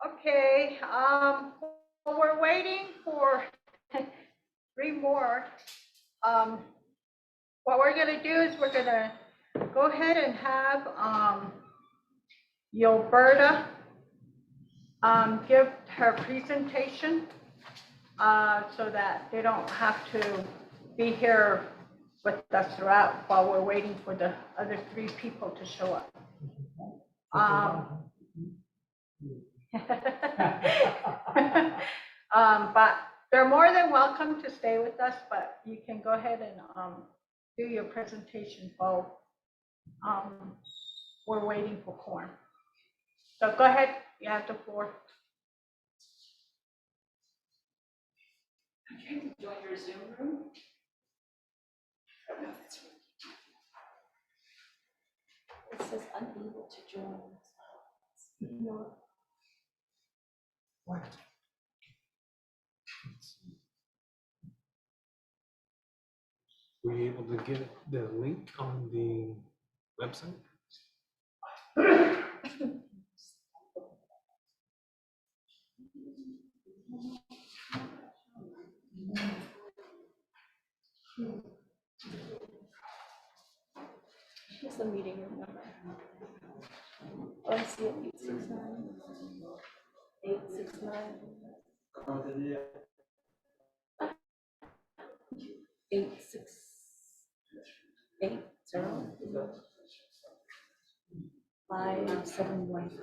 Okay, while we're waiting for 3 more. What we're gonna do is we're gonna go ahead and have Gilberta give her presentation so that they don't have to be here with us throughout while we're waiting for the other 3 people to show up. But they're more than welcome to stay with us, but you can go ahead and do your presentation while we're waiting for quorum. So go ahead, you have the floor. I'm trying to join your Zoom room. It says unable to join. No. What? Were you able to get the link on the website? Here's the meeting room number. Oh, I see it, 869. 869. 8680 5715.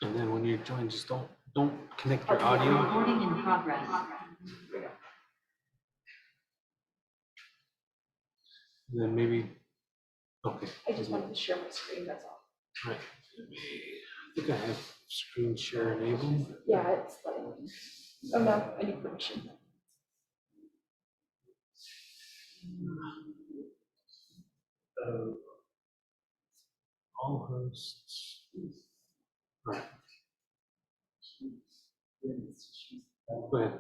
And then when you join, just don't connect your audio. Recording in progress. And then maybe, okay. I just wanted to share my screen, that's all. Right. I think I have screen share enabled. Yeah, it's letting me. Oh no, I need permission. All hosts. Right. Go ahead.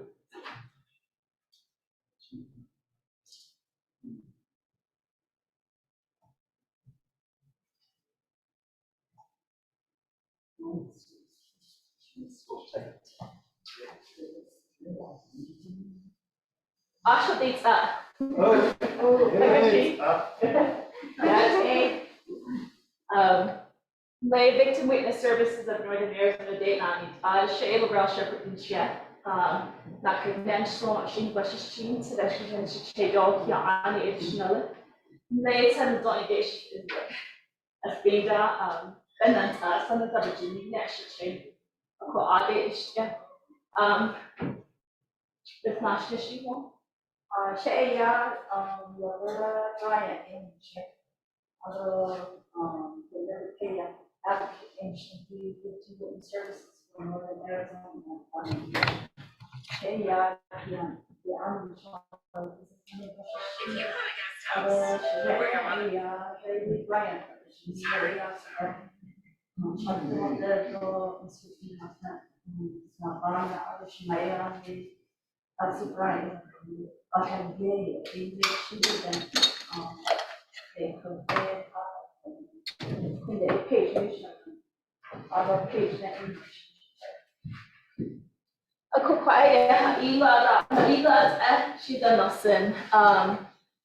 Asha dates that. My victim witness services of Northern Arizona date nani. Shayla Brown Shepherd in Chia. Na conventional shin bashi shin so that she can say dog ya ani additional. They had the delegation as being and then some of the Jimmy next change. It's not just you. Shaya, Brian, and the application fee, 15 witness services for Northern Arizona. Shaya, the army Brian.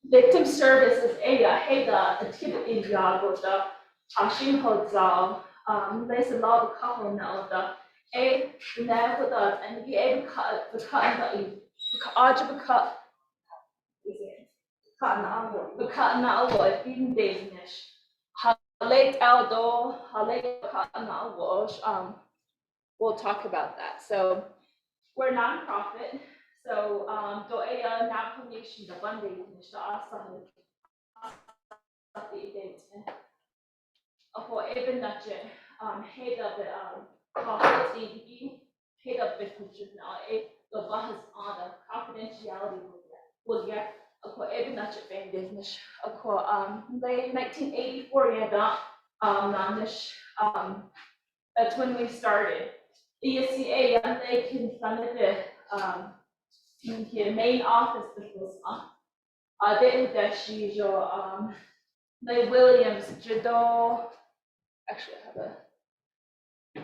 Victim services a tip in the Ashin Hotel, there's a lot of couple now a never does and be able to cut the cut now in business. How late outdoor, how late cut now wash, we'll talk about that. So we're nonprofit. So do a non-commission the one day finish the for even that head of the head of business now the boss on the confidentiality will get even that business late 1984 that's when we started. ESCA and they can fund it in here main office business they dashi your Williams Jado actually I have a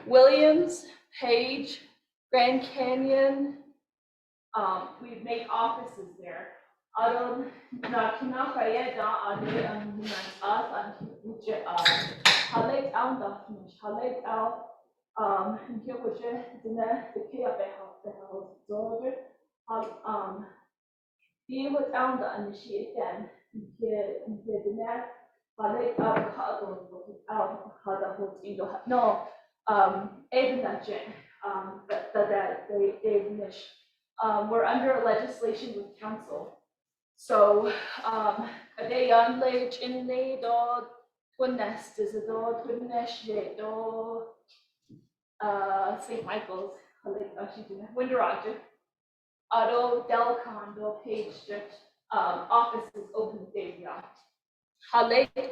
Williams Page Grand Canyon we've made offices there. Adam na kinakaya da ade ang as which halate out halate out here which dinner the key of the house soldier be with down the initiate then here dinner halate out how the whole thing no even that that they finish we're under legislation with council. So, they unlage in the dog, twin nest is a dog, twin nest, dog, St. Michael's, Winter Roger, Auto, Delcon, Bill Page, offices open day, yeah. Halate,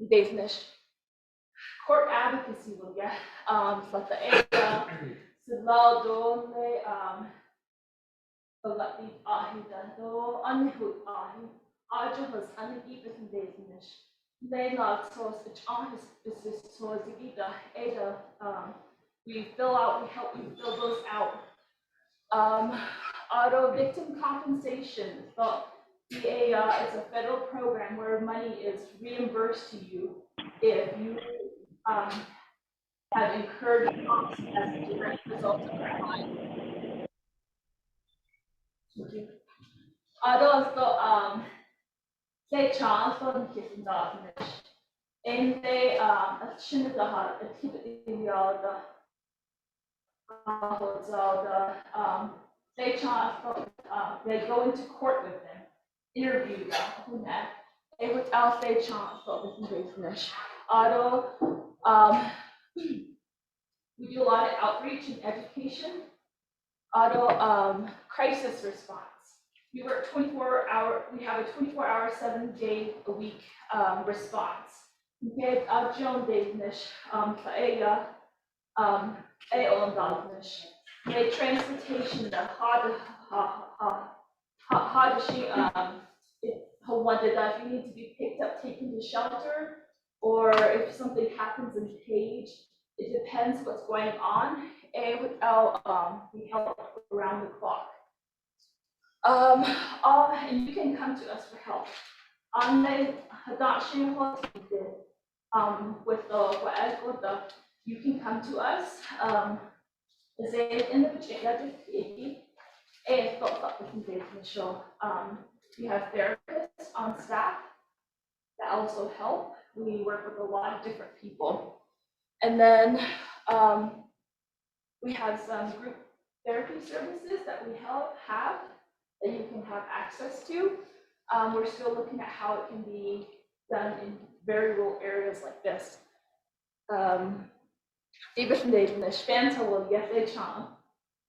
business, court advocacy will get, but the area, Silado, Pagati ahida anhut ajahas anigibit business. They love source which ahis business source gita ada we fill out, we help you fill those out. Auto victim compensation. So BA is a federal program where money is reimbursed to you if you have incurred costs as a direct result of a crime. Also, they transfer the darkness, and they achieve the they transfer they go into court with them, interview them, they would out they transfer with business. Auto, we do a lot of outreach and education. Auto crisis response. We work 24-hour, we have a 24-hour, 7-day-a-week response. Okay, John Davis, Faaya, Aeon the transportation, the how does she, wanted that if you need to be picked up, taken to shelter, or if something happens in Page, it depends what's going on. And without, we help around the clock. And you can come to us for help. On the adoption with the you can come to us. In the we have therapists on staff that also help. We work with a lot of different people. And then we have some group therapy services that we have that you can have access to. We're still looking at how it can be done in very rural areas like this. Even the Spanta will get a chance.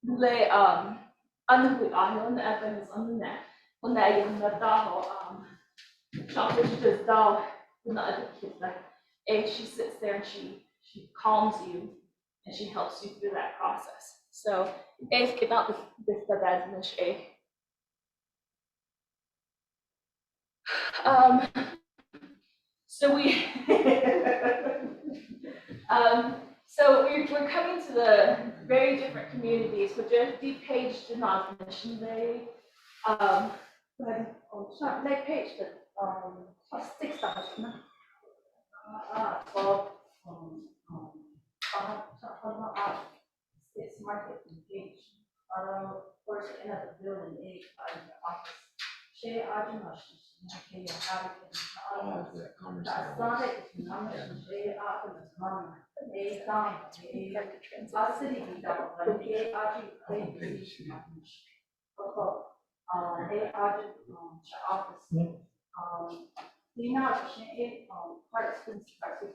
They unhui on the evidence on the net. When they in the dog chocolate just dog with the other kids like she sits there and she calms you and she helps you through that process. So if get out this so we so we're coming to the very different communities, which are deep page denomination. They next page the 6,000 it's market engaged. First in the building, office.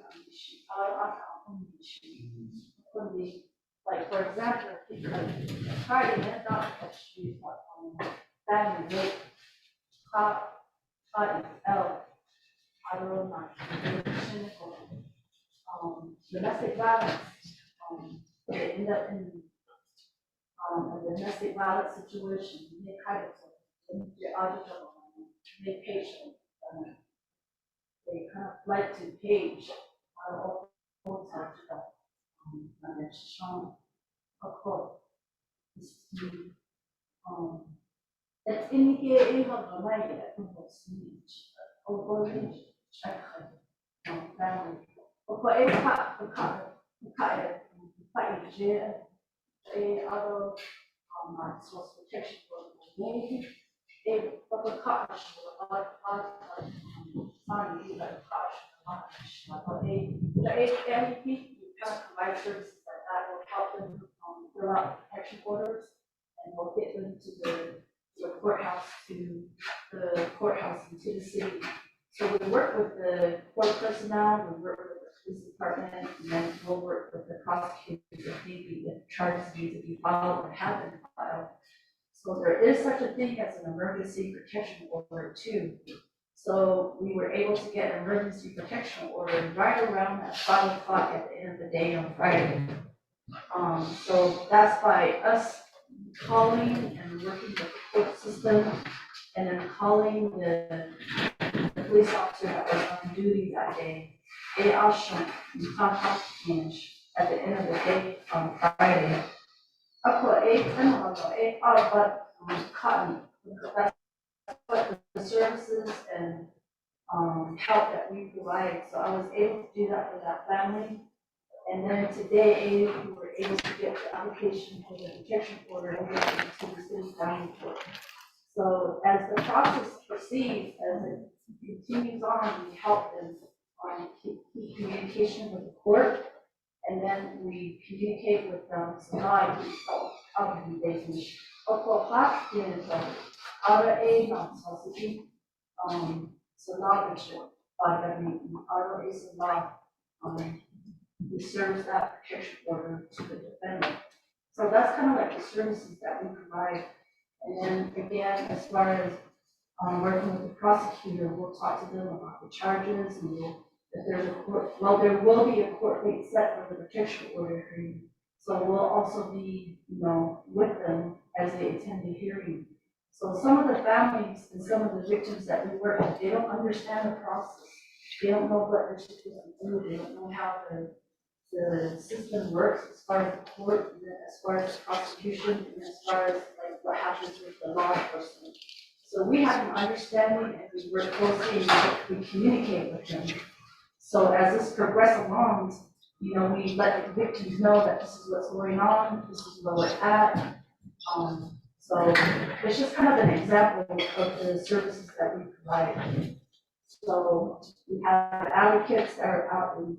She like for example, Friday and Dr. Street family rate, L, I don't know, domestic violence, they end up in a domestic violence situation, they kind of, they patient, they kind of like to page, all the time to that, and it's shown, of course, 이게 일본 문화에 other source protection for the community. It the cost money like cost, but the MEP kind of provide services like that will help them fill out protection orders, and we'll get them to the courthouse, to the courthouse and to the city. So we work with the court personnel, we work with the police department, and then we'll work with the prosecutors if need be, if charges need to be filed or have been filed. So there is such a thing as an emergency protection order too. So we were able to get an emergency protection order right around at 5 o'clock at the end of the day on Friday. So that's by us calling and working with the court system, and then calling the police officer that was on duty that day. They are shown at the end of the day on Friday. Cotton, that's what the services and help that we provide. So I was able to do that for that family. And then today, we were able to get the application for the protection order over to the city county court. So as the process proceeds, as it continues on, we help them keep communication with the court. And then we communicate with them, so now I can basically, hot is RA not society, so now it's RA is law, we serve that protection order to the defendant. So that's kind of like the services that we provide. And then again, as far as working with the prosecutor, we'll talk to them about the charges, and if there's a court, well, there will be a court date set for the protection order hearing. So we'll also be, with them as they attend the hearing. So some of the families and some of the victims that we work with, they don't understand the process. They don't know what they're supposed to do. They don't know how the system works as far as the court, and then as far as the prosecution, and as far as like what happens with the law enforcement. So we have an understanding, and we work closely, and we communicate with them. So as this progresses along, we let the victims know that this is what's going on, this is where we're at. So it's just kind of an example of the services that we provide. So we have advocates that are out in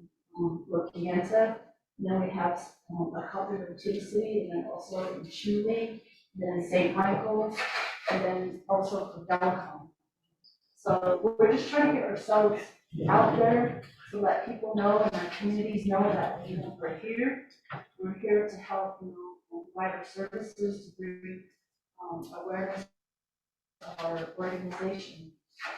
Lokienta, and then we have a couple in the city, and then also in Chile, and then St. Michael's, and then also for Dalcom. So we're just trying to get ourselves out there to let people know and our communities know that we're here. We're here to help, provide our services, to bring awareness of our organization.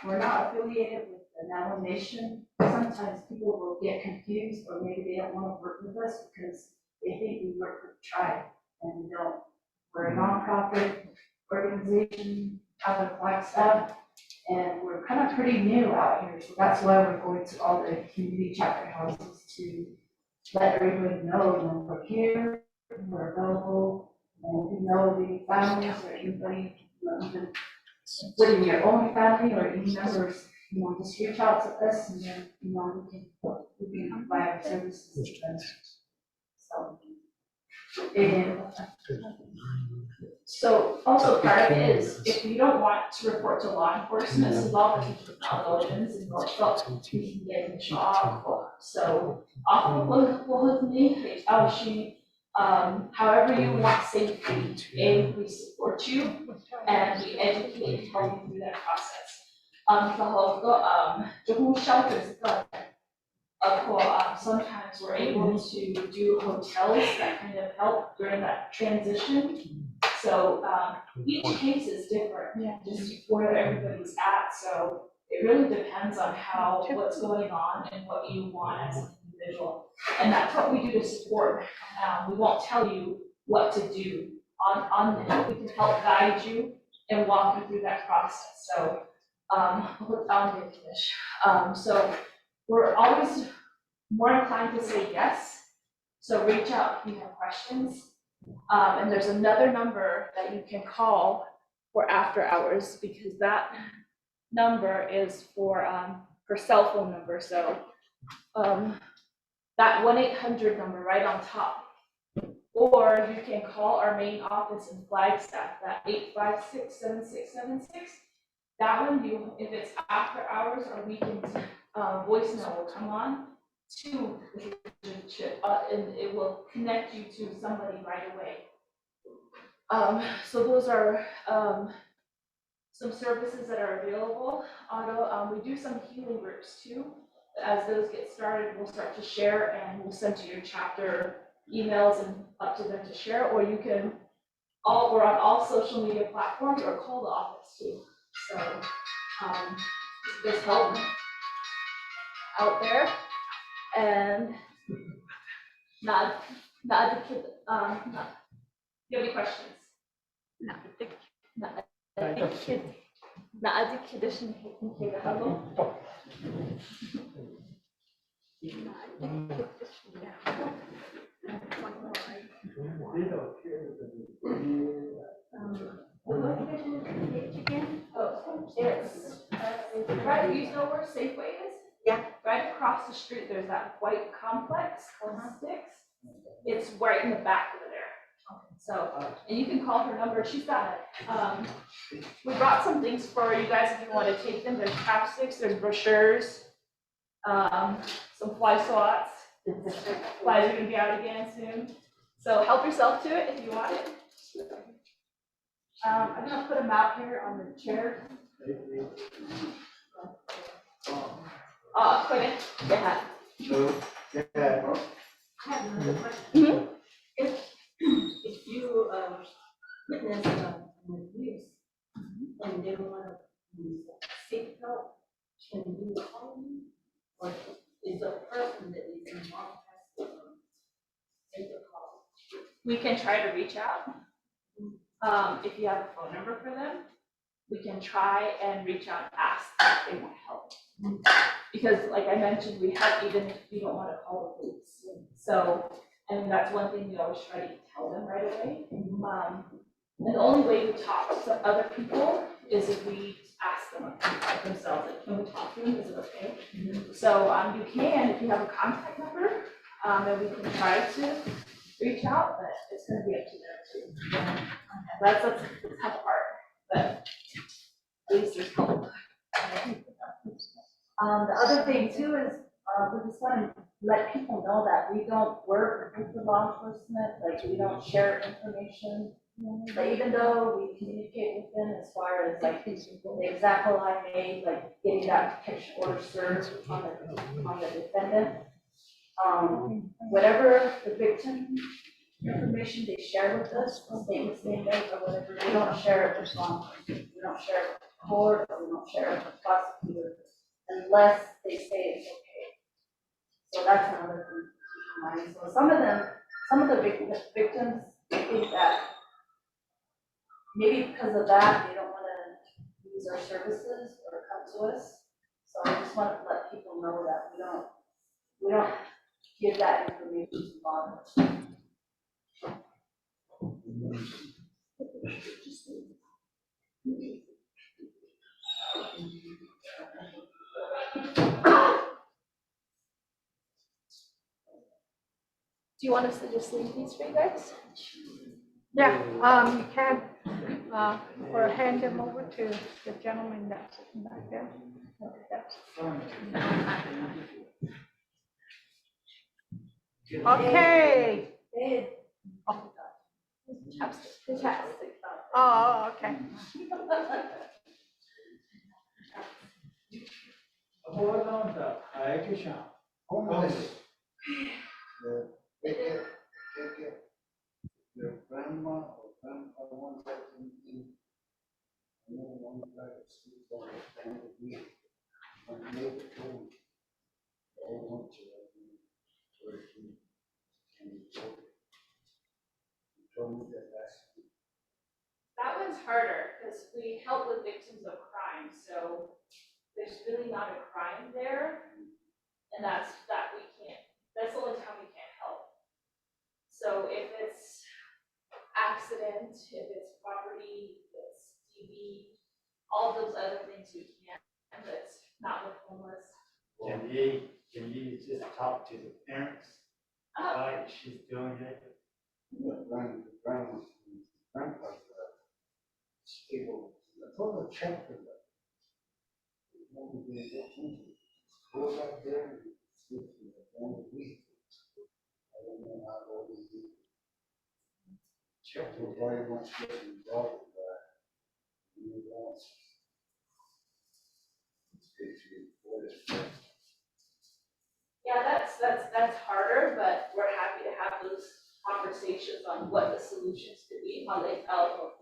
We're not affiliated with the Navajo Nation. Sometimes people will get confused, or maybe they don't want to work with us because they think we work with the tribe, and we don't. We're a nonprofit organization, have a Flagstaff, and we're kind of pretty new out here. So that's why we're going to all the community chapter houses to let everybody know, we're here, we're available, and the families or anybody, even within your own family or any members, just reach out to us, and then, we can provide our services to them. So also part of it is, if you don't want to report to law enforcement, it's law enforcement knowledge and what you can get in trouble. So often we'll need however you want safety, we support you and we educate and help you through that process. The whole shelters, sometimes we're able to do hotels that kind of help during that transition. So each case is different, just where everybody's at. So it really depends on what's going on and what you want as an individual. And that's what we do to support. We won't tell you what to do on it. We can help guide you and walk you through that process. So, so we're always more inclined to say yes. So reach out if you have questions. And there's another number that you can call for after hours, because that number is for cell phone number. So that 1-800 number right on top. Or you can call our main office in Flagstaff, that 856-7676. That one, if it's after hours or weekends, voicemail will come on to the relationship, and it will connect you to somebody right away. So those are some services that are available. We do some healing groups too. As those get started, we'll start to share, and we'll send to your chapter emails and up to them to share, or you can, we're on all social media platforms, or call the office too. So there's help out there. And not the kid, do you have any questions? No, 나 아직 edition 하고. It's right, you know where Safeway is? Yeah. Right across the street, there's that white complex called Sticks. It's right in the back over there. So, and you can call her number, she's got it. We brought some things for you guys if you want to take them. There's chapsticks, there's brochures, some fly swats. Flies are gonna be out again soon. So help yourself to it if you want it. I'm gonna put a map here on the chair. Put it, yeah. I have another question. If you witness an abuse and they want to seek help, can you call me? Or is the person that is involved has to take the call? We can try to reach out. If you have a phone number for them, we can try and reach out and ask if they want help. Because like I mentioned, we have, even if you don't want to call the police. So, and that's one thing we always try to tell them right away. And the only way we talk to other people is if we ask them themselves, like, can we talk to them, is it okay? So you can, if you have a contact number, and we can try to reach out, but it's gonna be up to them too. That's the tough part, but at least there's help. The other thing too is, we just want to let people know that we don't work with the law enforcement, like we don't share information. But even though we communicate with them as far as like the example I made, like getting that protection order served on the defendant. Whatever the victim information they share with us, the statements they make or whatever, we don't share it with law enforcement. We don't share it with the court, or we don't share it with the prosecutor unless they say it's okay. So that's another thing to keep in mind. So some of the victims think that maybe because of that, they don't want to use our services or come to us. So I just want to let people know that we don't give that information to law enforcement. Do you want us to just leave these for you guys? Yeah, you can, or hand them over to the gentleman that's sitting back there. Okay. Chapstick. Oh, okay. Your grandma or grandpa wants that in one guy that sleeps on the planet of me. My neighbor told me, all want to, where he we help with victims of crime, so there's really not a crime there. And that's the only time we can't help. So if it's accident, if it's property, if it's TV, all those other things we can, but it's not with homeless. Can you just talk to the parents, why she's doing it? Grandpa's, people, I told her check for that. Go back there and speak to the family. I don't know how old he is. Check for why he wants to get involved with that. You want. Yeah, that's harder, but we're happy to have those conversations on what the solutions could be, how they help,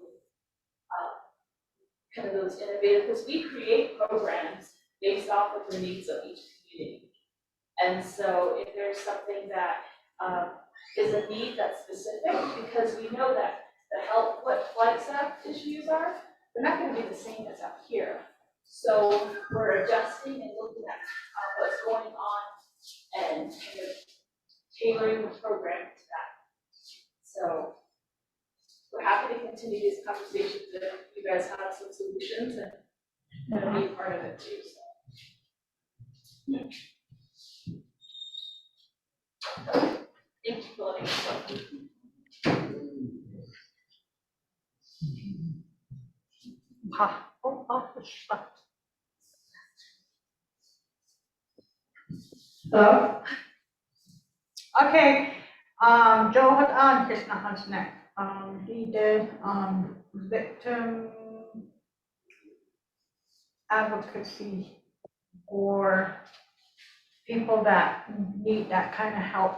kind of those innovative, because we create programs based off of the needs of each community. And so if there's something that is a need that's specific, because we know that what Flagstaff issues are, they're not gonna be the same as up here. So we're adjusting and looking at what's going on and kind of tailoring the program to that. So we're happy to continue these conversations if you guys have some solutions and be a part of it too. So. Thank you for letting me Hello? Okay, Joe had on his not neck. He did, victim advocacy for people that need that kind of help.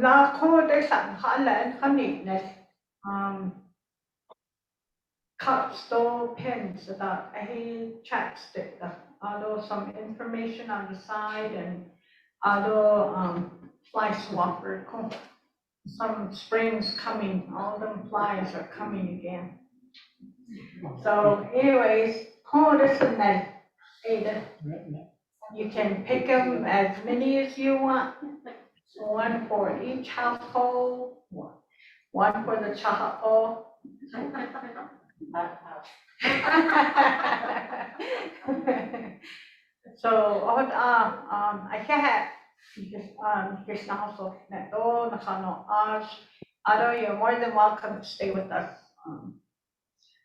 Nó có để sẵn khá là khá nịt này. Cup store pins that I chapstick, although some information on the side and although fly swapper, some springs coming, all them flies are coming again. So anyways, you can pick them as many as you want, one for each household, one for the chahapo. So I had here's na also neto nakano Ado, you're more than welcome to stay with us.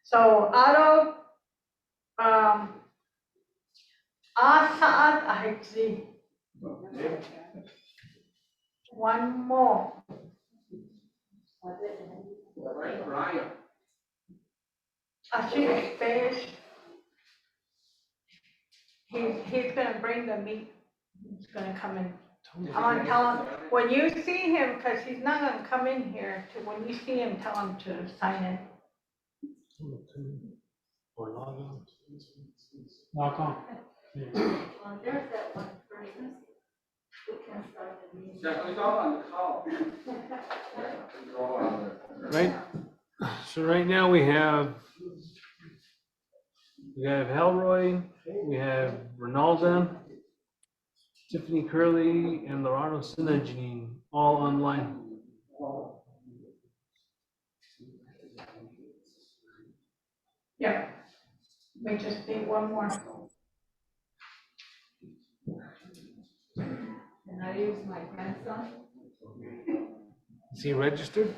So Ado saat ahitsi one more. Ryan. I think it's fish. He's gonna bring the meat. He's gonna come in. I'm gonna tell him, when you see him, because he's not gonna come in here, when you see him, tell him to sign in. Or log on. Knock on. There's that one person. We can start the meeting. Right, so right now we have Halroy, we have Ronaldo, Tiffany Curley, and Lorano Sinajin, all online. Yeah. We just need one more. And I use my grandson. Is he registered?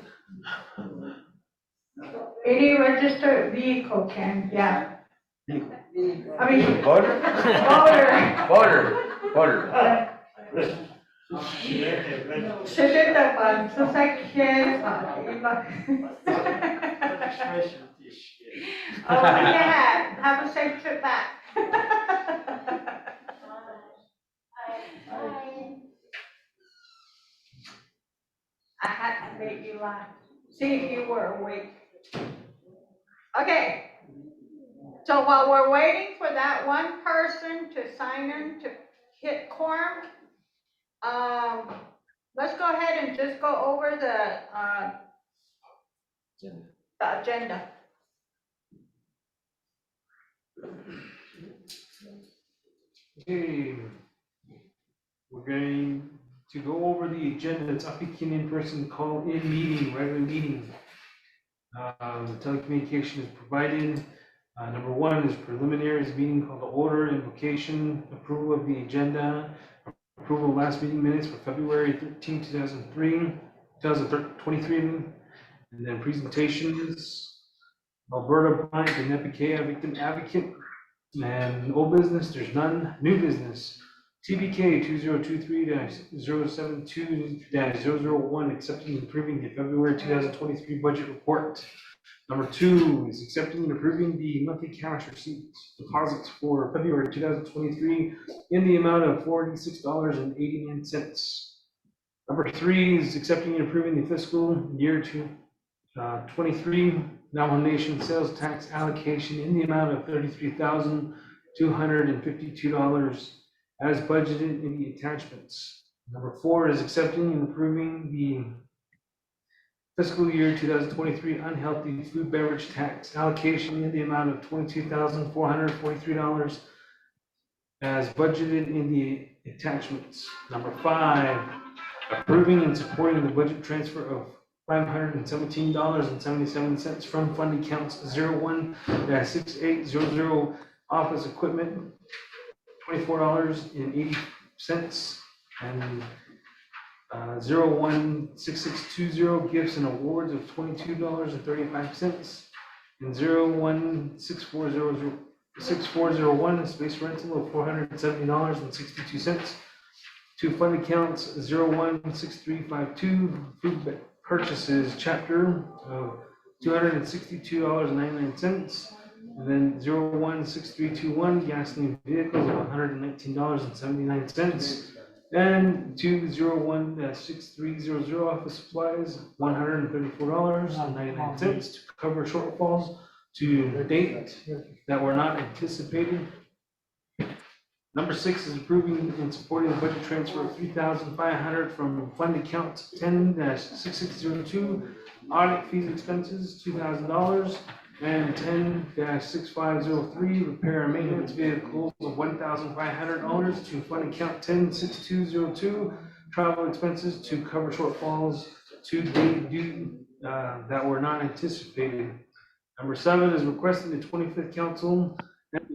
Any registered vehicle can, yeah. I mean. Voter? Voter. Przeczytam, co takie Oh, yeah, have a safe trip back. I had to make you laugh, see if you were awake. Okay, so while we're waiting for that one person to sign in to hit quorum, let's go ahead and just go over the agenda. Okay. We're going to go over the agenda. It's Ts'ah Bii in-person call-in meeting, regular meeting. The telecommunication is provided. Number one is preliminaries meeting called to order, invocation, approval of the agenda, approval of last meeting minutes for February 13, 2023, and then presentations. Alberta Bryant and Epicea victim advocate, and old business, there's none. New business, TBK 2023-072-001, accepting and approving the February 2023 budget report. Number two is accepting and approving the monthly cash receipts deposits for February 2023 in the amount of $46.89. Number three is accepting and approving the fiscal year 23 nomination sales tax allocation in the amount of $33,252 as budgeted in the attachments. Number four is accepting and approving the fiscal year 2023 unhealthy food beverage tax allocation in the amount of $22,443 as budgeted in the attachments. Number five, approving and supporting the budget transfer of $517.77 from fund accounts 01-6800 office equipment, $24.80, and 01-6620 gifts and awards of $22.35, and 01-6401 space rental of $470.62. To fund accounts 01-6352 food purchases chapter of $262.99, and then 01-6321 gasoline vehicles of $119.79, and 201-6300 office supplies $134.99 to cover shortfalls to date that were not anticipated. Number six is approving and supporting the budget transfer of $3,500 from fund account 10-6602 audit fees expenses, $2,000, and 10-6503 repair and maintenance vehicles of $1,500 to fund account 10-6202 travel expenses to cover shortfalls to date due that were not anticipated. Number seven is requesting the 25th council and the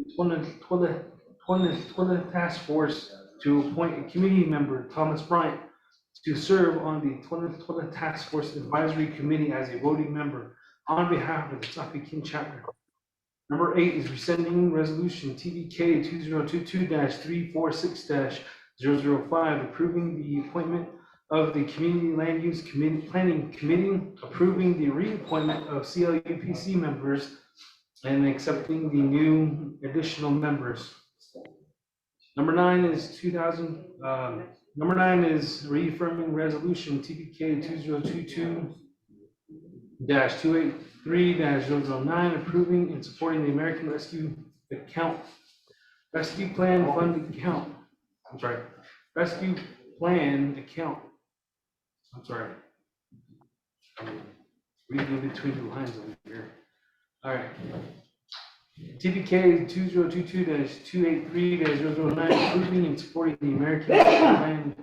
20th task force to appoint a committee member, Thomas Bryant, to serve on the 20th task force advisory committee as a voting member on behalf of the Ts'ah Bii chapter. Number eight is rescinding resolution TBK 2022-346-005, approving the appointment of the community land use planning committee, approving the reappointment of CLUPC members, and accepting the new additional members. Number nine is reaffirming resolution TBK 2022-283-009, approving and supporting the American Rescue Plan account. Rescue Plan account. I'm reading in between the lines over here. All right. TBK 2022-283-009, approving and supporting the American Rescue Plan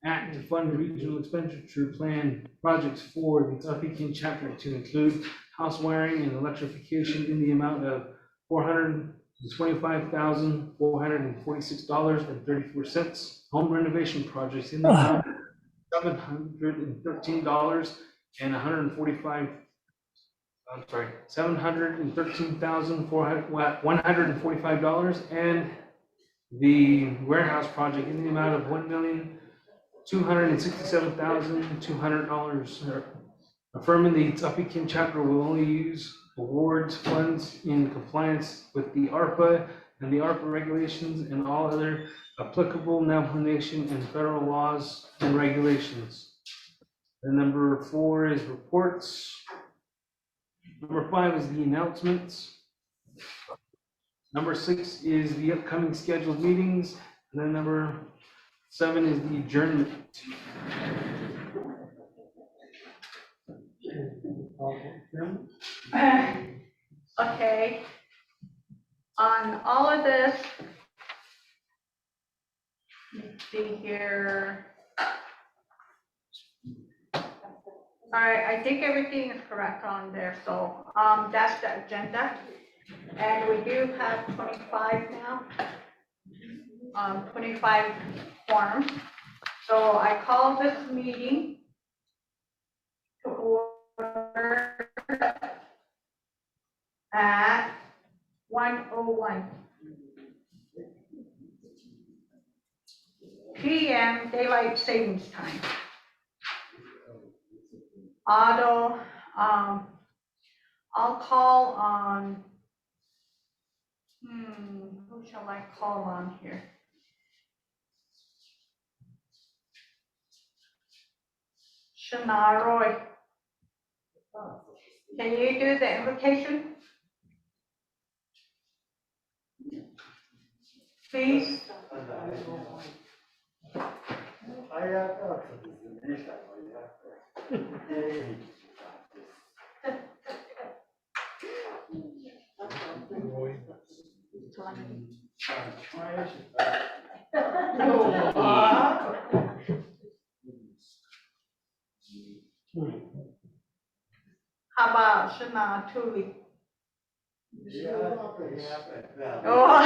Act to fund regional expenditure plan projects for the Ts'ah Bii chapter to include house wiring and electrification in the amount of $425,446.34, home renovation projects in the amount of $713,145, and the warehouse project in the amount of $1,267,200. Affirming the Ts'ah Bii chapter will only use awards funds in compliance with the ARPA and the ARPA regulations and all other applicable nation and federal laws and regulations. And number four is reports. Number five is the announcements. Number six is the upcoming scheduled meetings. And then number seven is the adjournment. Okay. On all of this, let's see here. All right, I think everything is correct on there, so, that's the agenda. And we do have 25 now, 25 forms. So I call this meeting to order at 1:01 p.m. Daylight Savings Time. Otto, I'll call on, who shall I call on here? Shana Roy. Can you do the invocation? Please. How about Shana Tuli? Oh.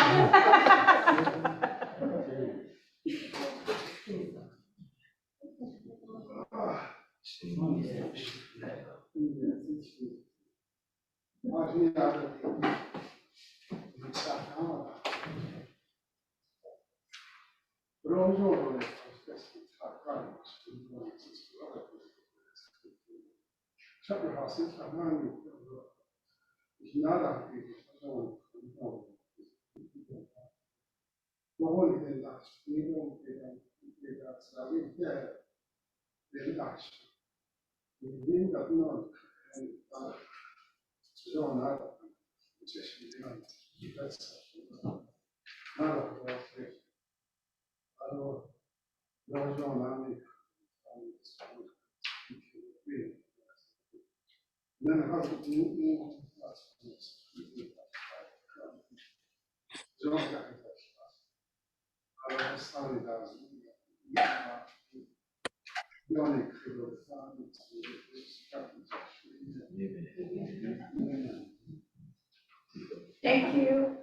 Thank you.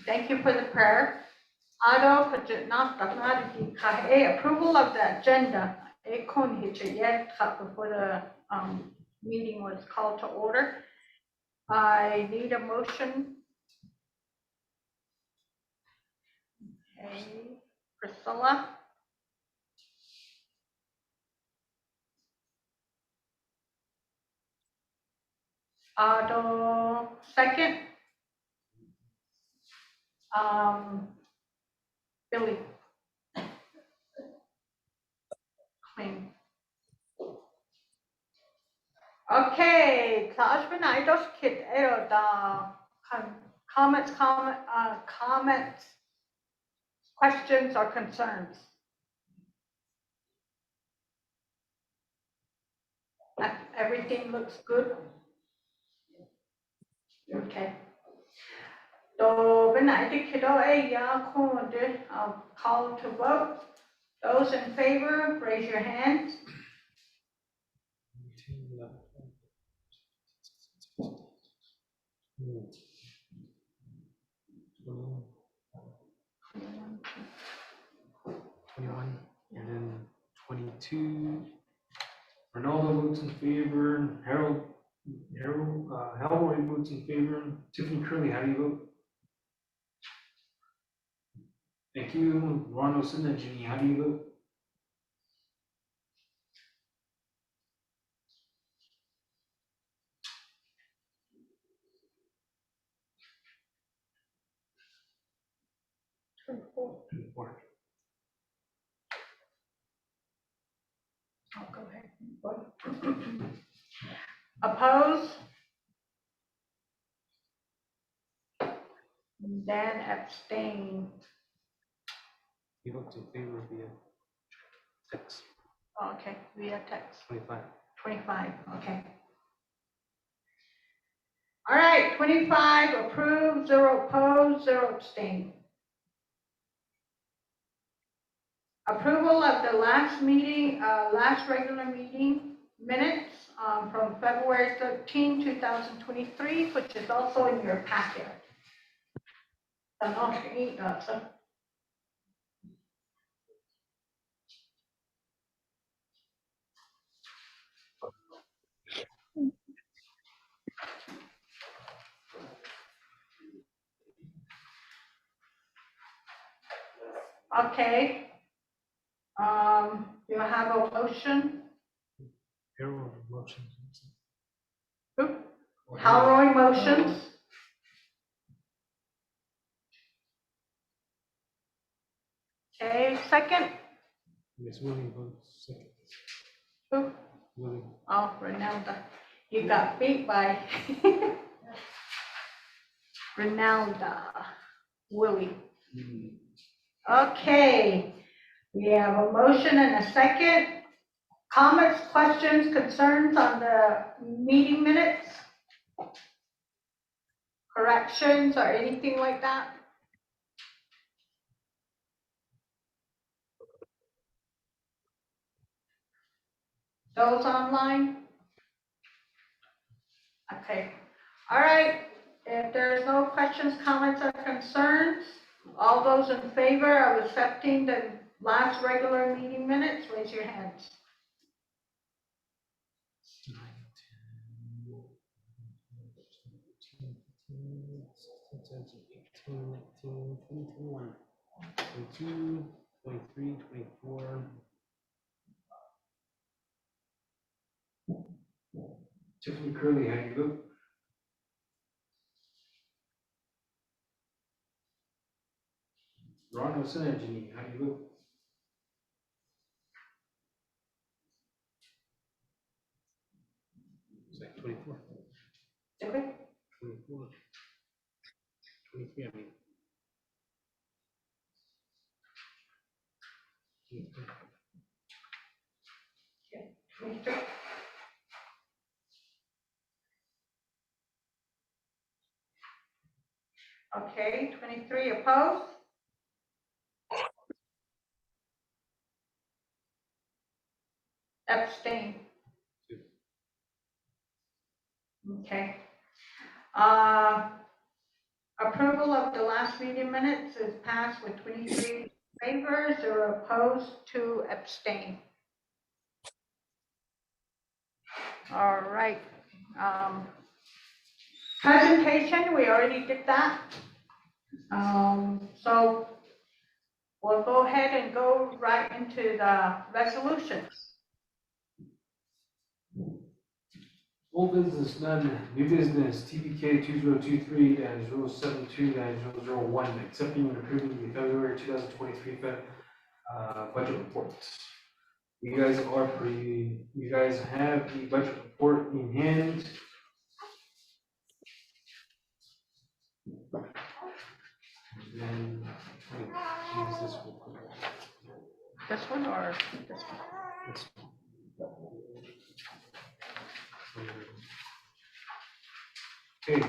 Thank you for the prayer. Otto, approval of the agenda. Before the meeting was called to order. I need a motion. Okay, Priscilla. Otto, second. Billy. Clean. Okay, Klausman, I just kid the comments, questions or concerns. Everything looks good. Okay. So when I did kiddo I'll call to vote. Those in favor, raise your hands. Twenty-one, and then 22. Ronaldo votes in favor. Halroy votes in favor. Tiffany Curley, how do you vote? Thank you. Ronald Synergy, how do you vote? Four. I'll go ahead and vote. Oppose? Then abstain. He votes in favor via text. Okay, via text. 25. 25, okay. All right, 25, approved, 0 opposed, 0 abstained. Approval of the last meeting, last regular meeting minutes from February 13, 2023, which is also in your packet. Okay. Do you have a motion? Harold motions. Halroy motions? Okay, second? Yes, William votes second. Who? William. Oh, Renelda. You got beat by Renelda. Willie. Okay, we have a motion and a second. Comments, questions, concerns on the meeting minutes? Corrections or anything like that? Those online? Okay, all right. If there's no questions, comments, or concerns, all those in favor of accepting the last regular meeting minutes, raise your hands. 9, 10, 15, 16, 17, 18, 19, 20, 21, 22, 23, 24. Tiffany Curley, how do you vote? Ron Synergy, how do you vote? It's like 24. Okay. 24. 23, I mean. 23. Okay, 23 opposed? Abstain. Okay. Approval of the last meeting minutes is passed with 23 favors, 0 opposed, 2 abstain. All right. Presentation, we already did that. So we'll go ahead and go right into the resolutions. Old business, none. New business, TPK 2023-072-001, accepting and approving the February 2023 budget reports. You guys have the budget report in hand. And then, use this one. This one or this one? This one. Okay,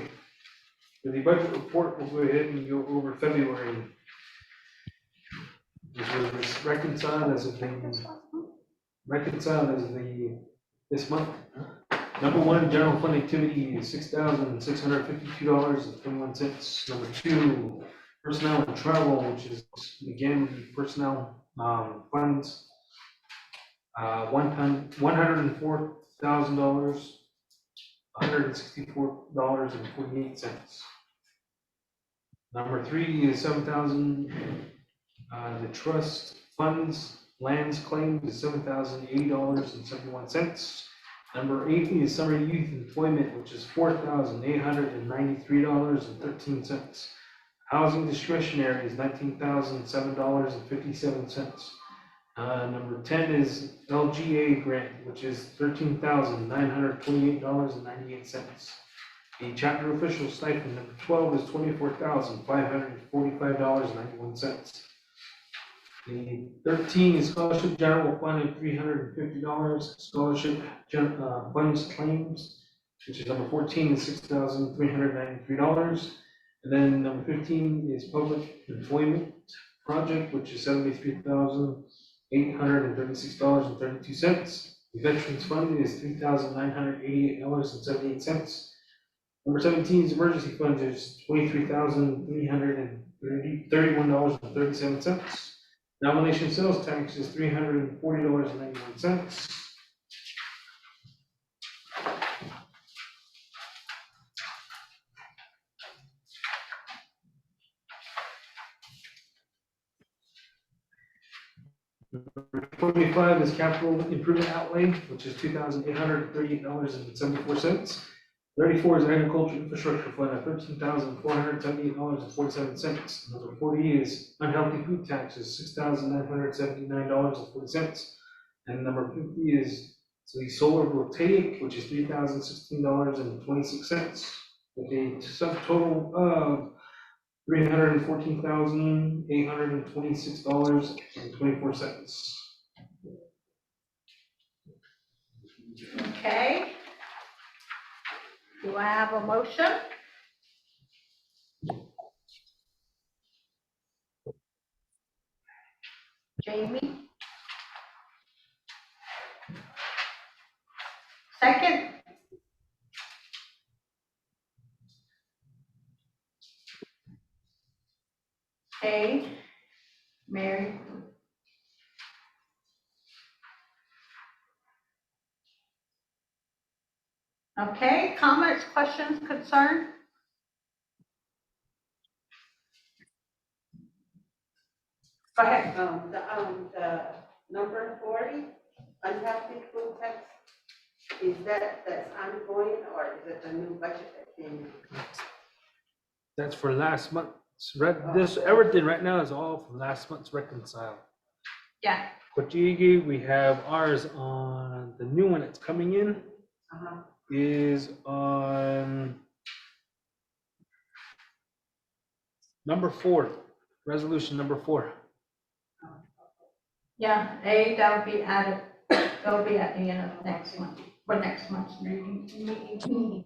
for the budget report, we'll go ahead and go over February. This was reconciled as of this month. Number one, general fund activity is $6,652.21. Number two, personnel and travel, which is again personnel funds. $104,000. $164.48. Number three is 7,000. The trust funds lands claimed is $7,080.71. Number 8 is summer youth employment, which is $4,893.13. Housing discretionary is $19,007.57. Number 10 is LGA grant, which is $13,928.98. The chapter official stipend, number 12, is $24,545.91. The 13 is scholarship general fund of $350. Scholarship funds claims which is number 14 is $6,393. And then number 15 is public employment project, which is $73,836.32. The Veterans Fund is $3,988.78. Number 17 is emergency fund is $23,331.37. Nomination sales tax is $340.91. Number 25 is capital improvement outlay, which is $2,838.74. 34 is agriculture infrastructure fund at $13,478.47. Number 40 is unhealthy food taxes, $6,979.40. And number 50 is the solar voltaic, which is $3,016.26, with a subtotal of $314,826.24. Okay. Do I have a motion? Jamie? Second? Okay, Mary? Okay, comments, questions, concerns? Go ahead. The number 40, unhealthy food tax, is that's ongoing, or is it a new budget that came? That's for last month's, everything right now is all from last month's reconcile. Yeah. Kochigi, we have ours on, the new one that's coming in is on number 4, resolution number 4. Yeah, that'll be added, that'll be at the end of next month, for next month's meeting.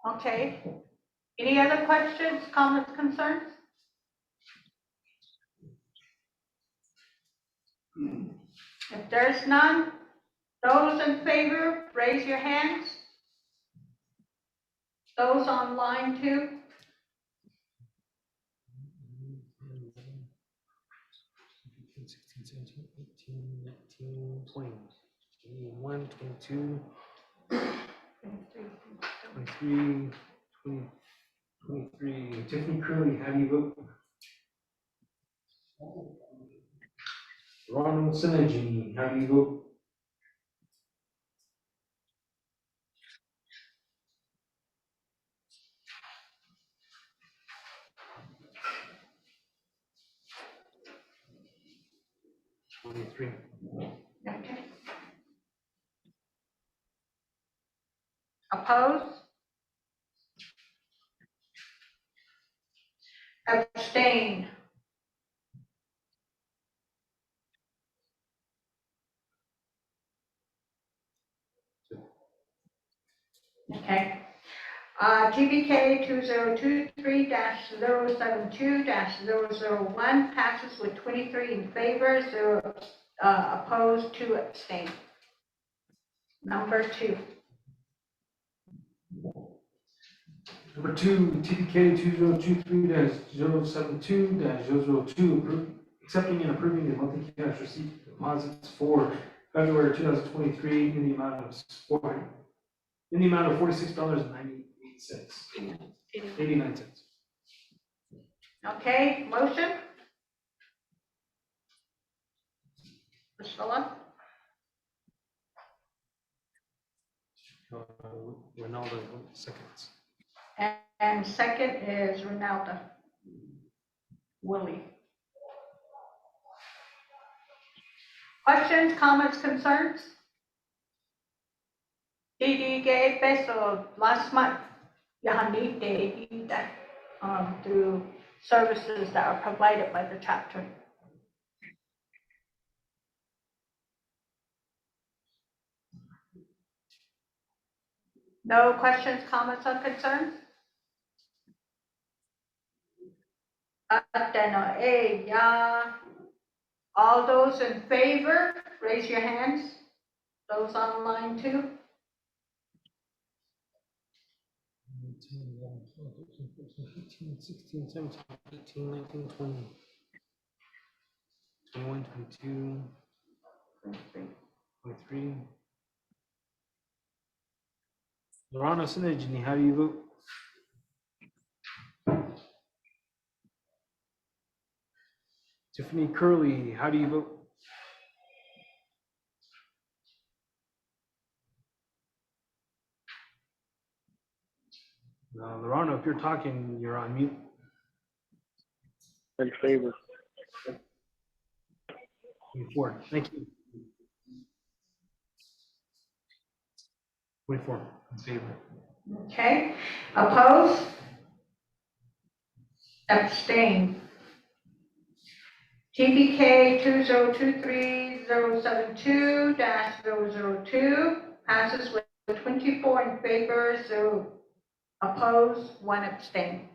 Okay, any other questions, comments, concerns? If there's none, those in favor, raise your hands. Those online too? 16, 17, 18, 19, 20, 21, 22, 23, 23. Tiffany Curley, how do you vote? Ronald Synergy, how do you vote? Three. Okay. Opposed? Abstain? Okay. GBK 2023-072-001 passes with 23 in favor, 0 opposed, 2 abstain. Number 2. Number 2, TPK 2023-072-002, accepting and approving the monthly cash receipt deposits for February 2023 in the amount of $46.98. 89 cents. Okay, motion? Priscilla? Ronaldo, seconds. And second is Ronaldo. Willie. Questions, comments, concerns? Didi gave peso last month. Yahani did that through services that are provided by the chapter. No questions, comments, or concerns? Yeah. All those in favor, raise your hands. Those online too. 10, 11, 12, 13, 14, 15, 16, 17, 18, 19, 20, 21, 22, 23. Lorano Synergy, how do you vote? Tiffany Curley, how do you vote? Lorano, if you're talking, you're on mute. In favor. 24, thank you. 24, in favor. Okay, opposed? Abstain. TBK 2023-072-002 passes with 24 in favor, 0 opposed, 1 abstain.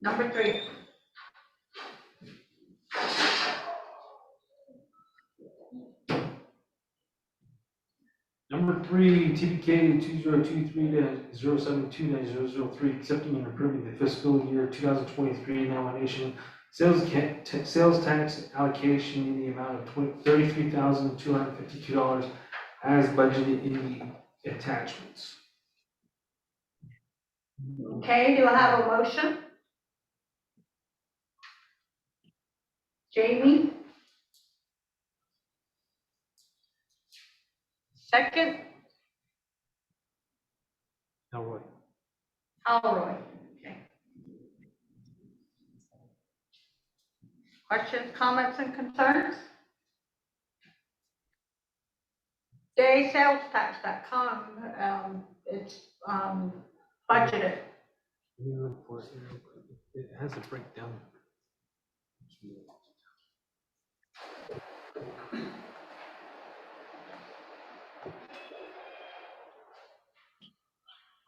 Number 3. Number 3, TBK 2023-072-003, accepting and approving the fiscal year 2023 nomination sales tax allocation in the amount of $33,252 as budgeted in the attachments. Okay, do I have a motion? Jamie? Second? Elroy. Alroy. Okay. Questions, comments, and concerns? DaySalesTax.com, it's budgeted. Let me look for it real quick. It has a breakdown.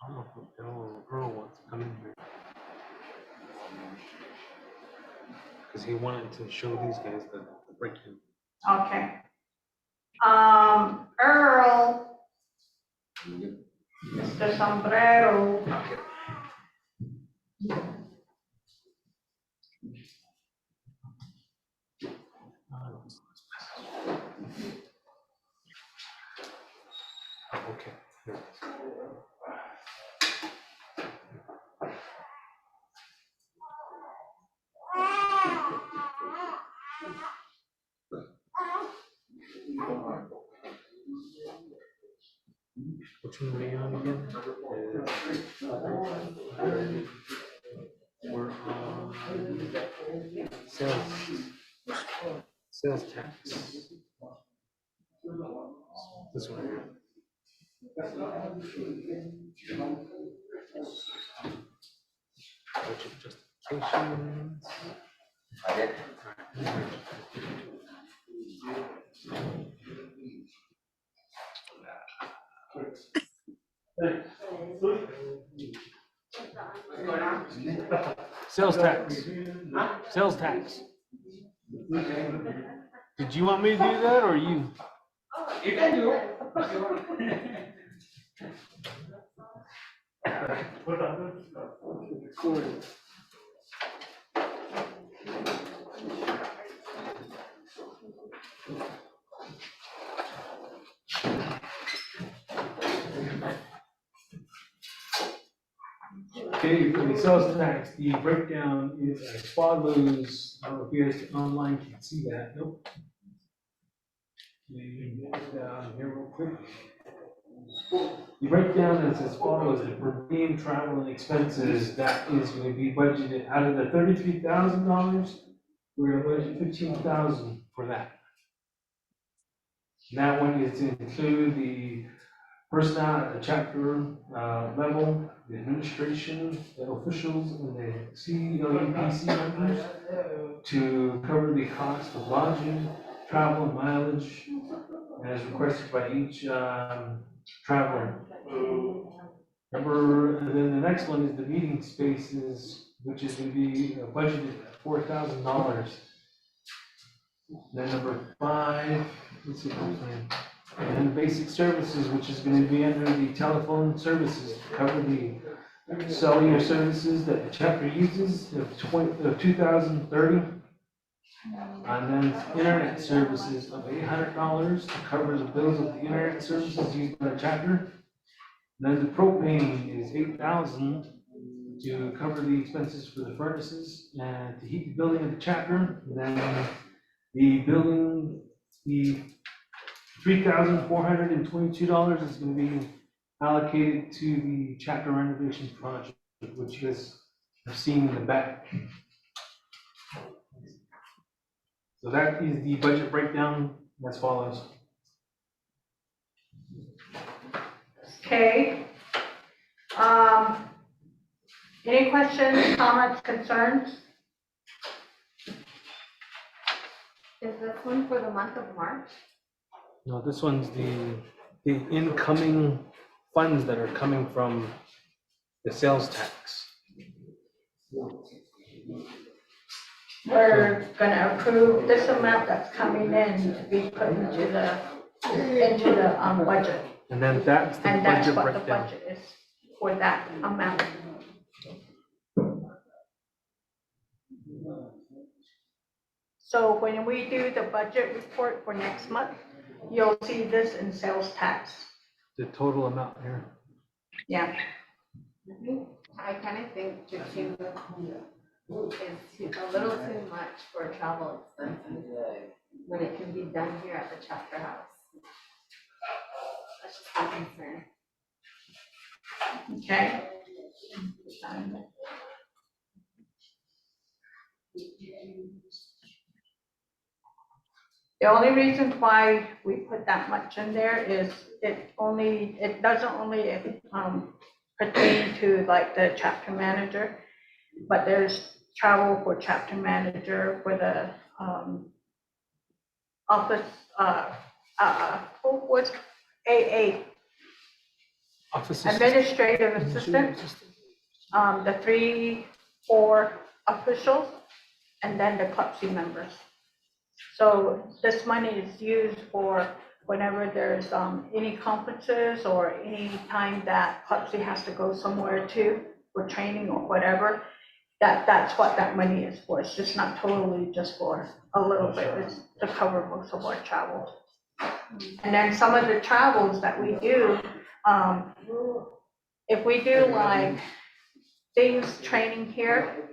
I don't know if Earl wants to come in here. Because he wanted to show these guys the breakdown. Okay. Earl, Mr. Sombrero. Okay. Here it is. Which one are we on again? We're on sales tax. This one here. Budget justifications. Sales tax. Sales tax. Did you want me to do that or you? You can do it. Okay, for the sales tax, the breakdown is as follows. I don't know if you guys online can see that. Nope. You can get down here real quick. The breakdown is as follows: the per diem travel and expenses, that is going to be budgeted out of the $33,000. We're going to budget $15,000 for that. And that one is to include the personnel at the chapter level, the administration, the officials, and the CEOPC members to cover the cost of lodging, travel, and mileage as requested by each traveler. Number, and then the next one is the meeting spaces, which is gonna be budgeted at $4,000. Then number 5, let's see what I'm saying. And then basic services, which is gonna be under the telephone services, to cover the cellular services that the chapter uses of 2030. And then internet services of $800 to cover the bills of the internet services used by the chapter. Then the propane is $8,000 to cover the expenses for the furnaces and to heat the building of the chapter. And then the building, the $3,422 is going to be allocated to the chapter renovation project, which you guys are seeing in the back. So that is the budget breakdown as follows. Okay. Any questions, comments, concerns? Is this one for the month of March? No, this one's the incoming funds that are coming from the sales tax. We're gonna approve this amount that's coming in to be put into the budget. And then that's the And that's budget what the breakdown. budget is for that amount. So when we do the budget report for next month, you'll see this in sales tax. The total amount here. Yeah. I kind of think Jaching is a little too much for travel expenses when it can be done here at the chapter house. That's just my concern. Okay. The only reason why we put that much in there is it doesn't only pertain to like the chapter manager, but there's travel for chapter manager, for the office, what's AA, Office administrative assistant, the 3-4 officials, and then the CLUPSI members. So this money is used for whenever there's any conferences or any time that CLUPSI has to go somewhere to for training or whatever. That's what that money is for. It's just not totally just for a little bit. It's to cover most of our travel. And then some of the travels that we do, if we do like things training here,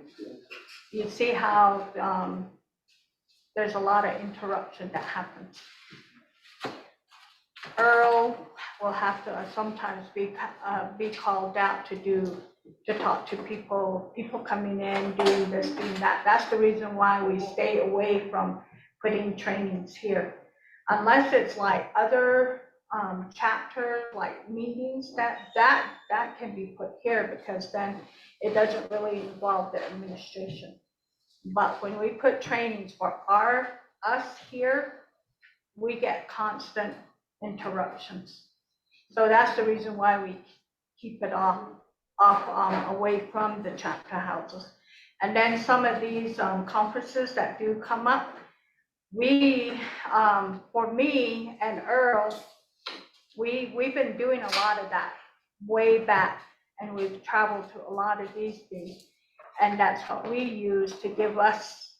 you see how there's a lot of interruption that happens. Earl will have to sometimes be called out to talk to people coming in, doing this, doing that. That's the reason why we stay away from putting trainings here. Unless it's like other chapter like meetings, that can be put here because then it doesn't really involve the administration. But when we put trainings for us here, we get constant interruptions. So that's the reason why we keep it off away from the chapter houses. And then some of these conferences that do come up, we, for me and Earl, we've been doing a lot of that way back, and we've traveled to a lot of these things. And that's what we use to give us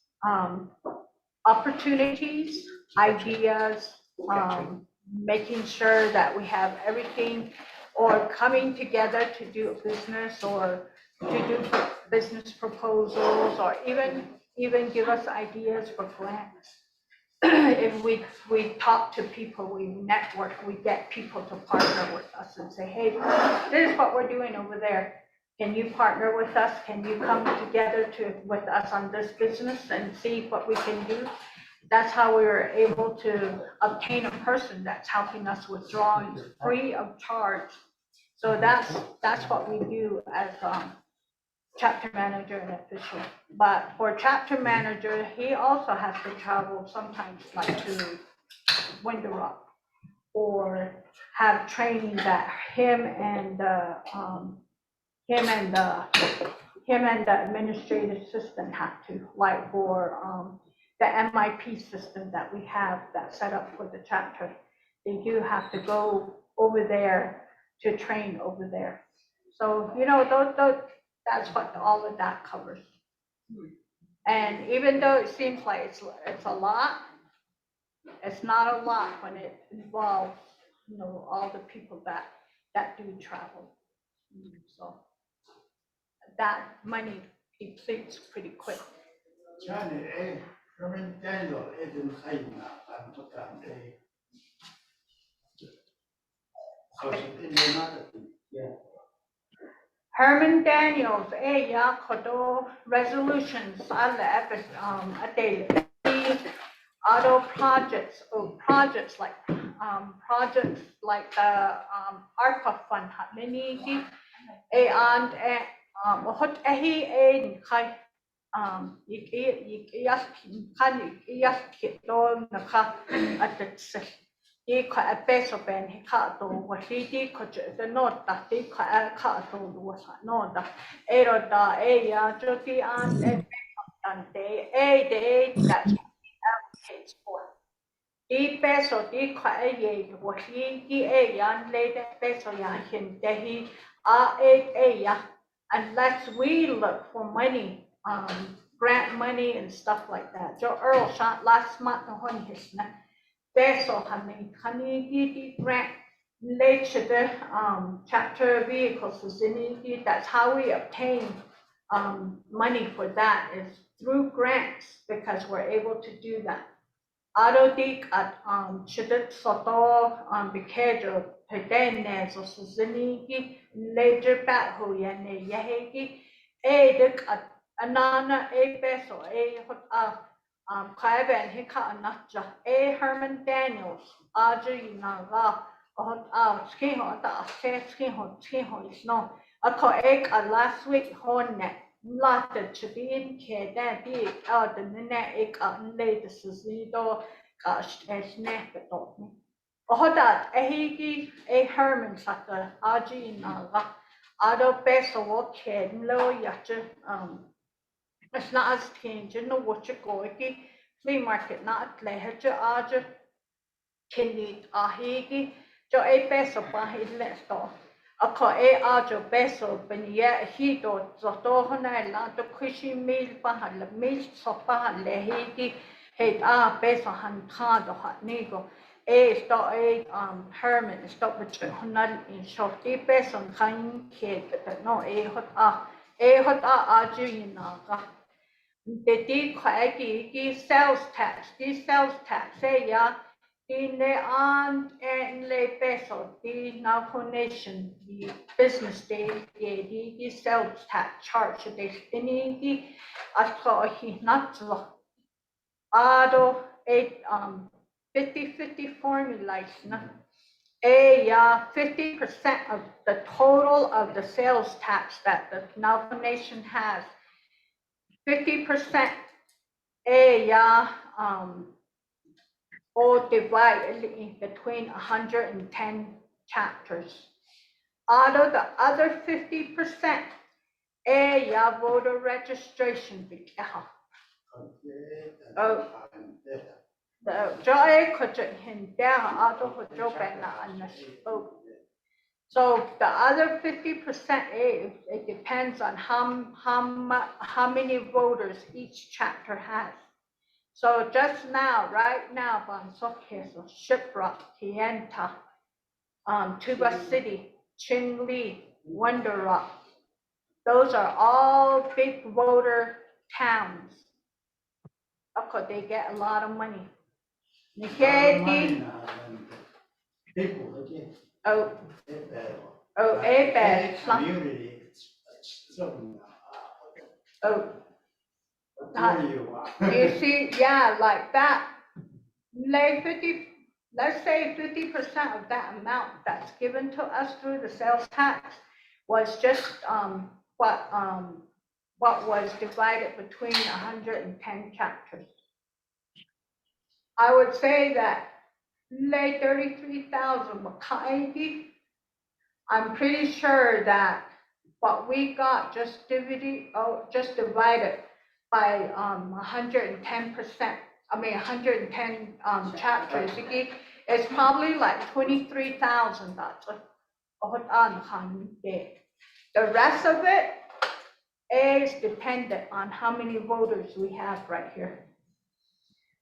opportunities, ideas, making sure that we have everything, or coming together to do a business or to do business proposals, or even give us ideas for grants. If we talk to people, we network, we get people to partner with us and say, hey, this is what we're doing over there. Can you partner with us? Can you come together with us on this business and see what we can do? That's how we were able to obtain a person that's helping us with drawings free of charge. So that's what we do as chapter manager and official. But for chapter manager, he also has to travel sometimes like to Window Rock or have training that him and the administrative assistant have to, like for the MIP system that we have that's set up for the chapter. They do have to go over there to train over there. So, you know, that's what all of that covers. And even though it seems like it's a lot, it's not a lot when it involves, you know, all the people that do travel. So that money depletes pretty quick. China, Herman Daniel, Eden Haina, and Putan, Herman Daniels, yeah, kodo resolutions, a daily, auto projects, projects like the ARPA fund, many, and what he kai at the đi khỏe bé số bên thì khá đồ và khi đi có chuyện cái nốt ta đi khỏe khá đồ và khá nốt ta rồi ta ya cho đi ăn ăn để that allocates for đi bé số đi khỏe gì và khi đi ya lấy bé số ya hiện để ya unless we look for money grant money and stuff like that cho Earl shot last month on his neck peso honey grant late to the chapter vehicles that's how we obtain money for that is through grants because we're able to do that. Auto dik at chidet soto bikejo pedene so suziniki later back ho yane yahegi dik at anana peso hot Kaiben Hika Nacha, Herman Daniels, Audrey Naga, Skiho, the Skiho is no. A coeg last week hornet, Latte to be in care, then be out the Nene late the Suzido, gosh, as neck at all. That Higi, Herman Saka, Audrey Naga, Ado Peso, Kid, Low Yacha, it's not as changing no what you go again. Flea market not leher aja kinit ahigi jo peso bahid lesto. Ako aja peso benya hito zoto hona la to kushi meal bahal meal so bahal lehigi hate peso han kado hat nigo. Sto Herman stop with honal in shorty peso kain kid but no hot aja yinaga. The sales tax, yeah, the on and le peso, the now connection, the business day, the sales tax charge, the spinning, I saw he not auto 50-50 formulas, yeah, 50% of the total of the sales tax that the now nation has. 50% all divided in between 110 chapters. Out of the other 50%, voter registration. The joy could him down out of the job and so the other 50%, it depends on how many voters each chapter has. So just now, right now, Bansokeso, Shiprock, Tienta, Tuba City, Chinle, Wonder Rock, those are all big voter towns. Of course, they get a lot of money. Community, you see, yeah, like that. Like let's say 50% of that amount that's given to us through the sales tax was just what was divided between 110 chapters. I would say that lay 33,000 makaigi. I'm pretty sure that what we got just divided by 110%. I mean 110 chapters again. It's probably like 23,000. That's what the rest of it is dependent on how many voters we have right here.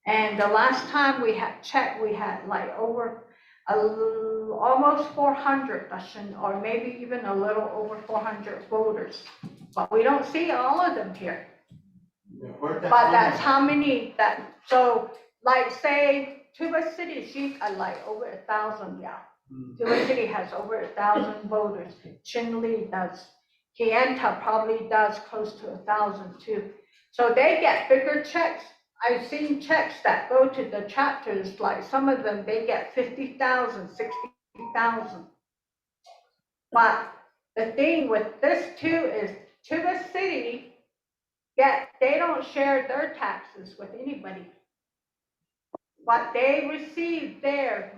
And the last time we had checked, we had like over almost 400, or maybe even a little over 400 voters. But we don't see all of them here. But that's how many that, so like say Tuba City, she's like over 1,000, yeah. Tuba City has over 1,000 voters. Chinle does. Kienta probably does close to 1,000 too. So they get bigger checks. I've seen checks that go to the chapters, like some of them, they get 50,000, 60,000. But the thing with this too is Tuba City, they don't share their taxes with anybody. What they receive there,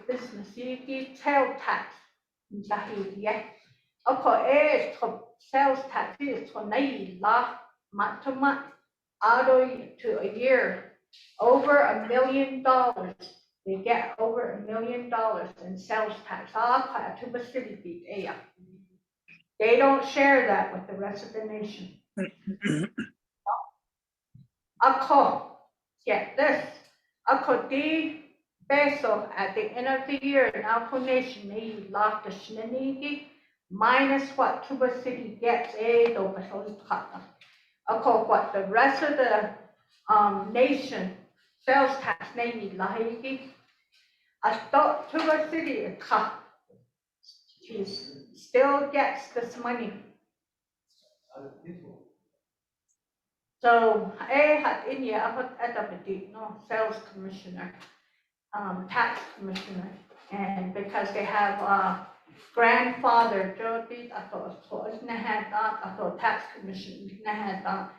business sales tax. Sales tax is month to month, to a year, over $1 million. They get over $1 million in sales tax. They don't share that with the rest of the nation. Get this. D peso at the end of the year in our nation, they lock the shenanigans minus what Tuba City gets. What the rest of the nation sales tax, they need lahigi. I thought Tuba City still gets this money. So I had India sales commissioner, tax commissioner, and because they have grandfather Jody, I thought tax commissioner,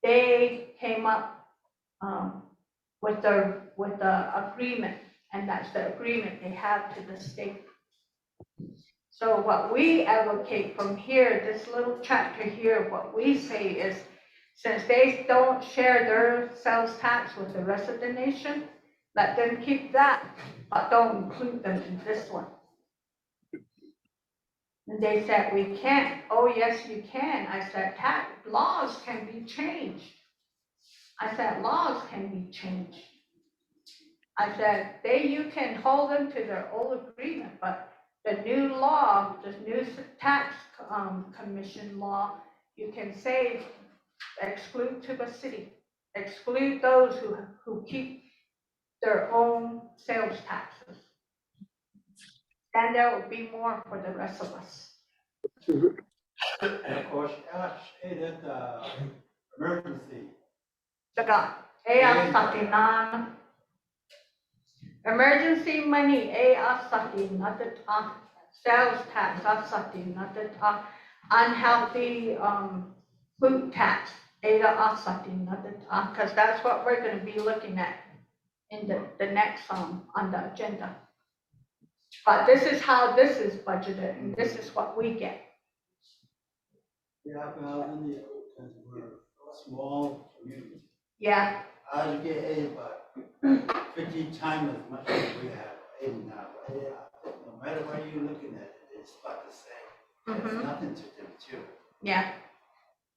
they came up with the agreement, and that's the agreement they have to the state. So what we advocate from here, this little chapter here, what we say is, since they don't share their sales tax with the rest of the nation, let them keep that, but don't include them in this one. And they said, we can't. Oh, yes, you can. I said, laws can be changed. I said, laws can be changed. I said, you can hold them to their old agreement, but the new law, the new tax commission law, you can say exclude Tuba City, exclude those who keep their own sales taxes. And there will be more for the rest of us. And of course, Ash, it emergency. Emergency money, sales tax, unhealthy food tax, because that's what we're going to be looking at in the next on the agenda. But this is how this is budgeted, and this is what we get. Yeah, well, India, because we're a small community. Yeah. I get aid about 50 times as much as we have aid now. But yeah, no matter where you're looking at it, it's about the same. There's nothing to them too. Yeah.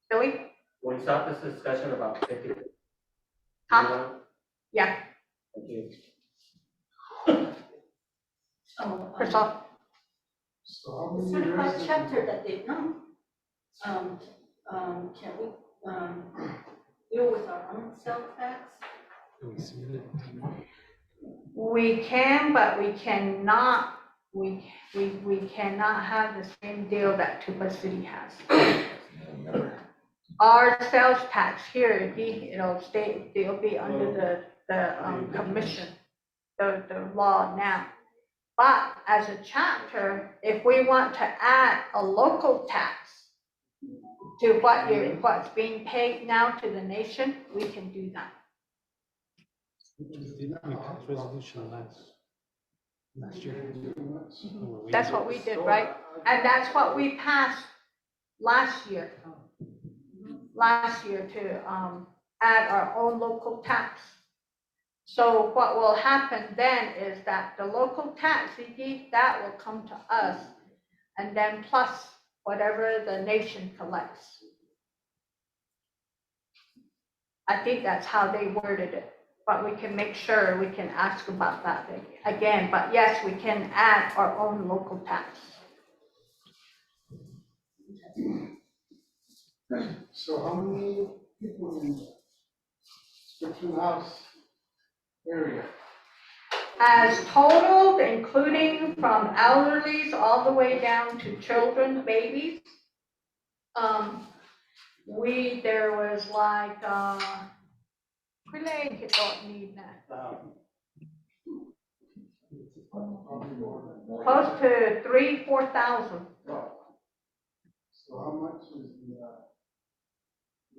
Billy? When we start this discussion about 50. Huh? Yeah. Thank you. So, Crystal? So how the many certified years? chapter that they know, can we, deal with our own sales tax? We can, but we cannot, we cannot have the same deal that Tuba City has. Our sales tax here, it'll be under the commission, the law now. But as a chapter, if we want to add a local tax to what's being paid now to the nation, we can do that. Didn't we pass resolution last year? That's what we did, right? And that's what we passed last year. Last year to add our own local tax. So what will happen then is that the local tax, that will come to us, and then plus whatever the nation collects. I think that's how they worded it, but we can make sure we can ask about that again. But yes, we can add our own local tax. So how many people in the two house area? As totaled, including from elderlies all the way down to children, babies, there was like, close to 3,000-4,000. So how much is the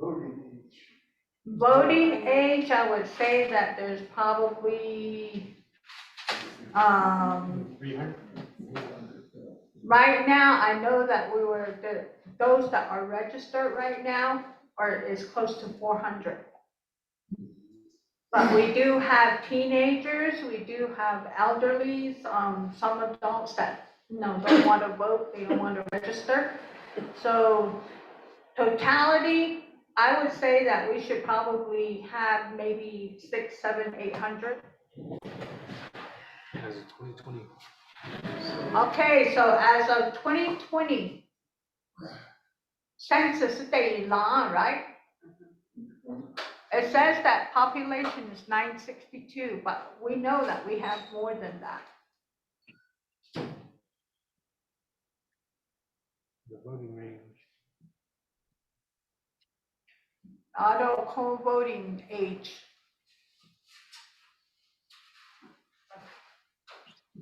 voting age? Voting age, I would say that there's probably, 300? right now, I know that those that are registered right now is close to 400. But we do have teenagers, we do have elderlies, some adults that, don't want to vote, they don't want to register. So totality, I would say that we should probably have maybe 600, 700, 800. As of 2020. Okay, so as of 2020, census data, right? It says that population is 962, but we know that we have more than that. The voting range. Auto co-voting age.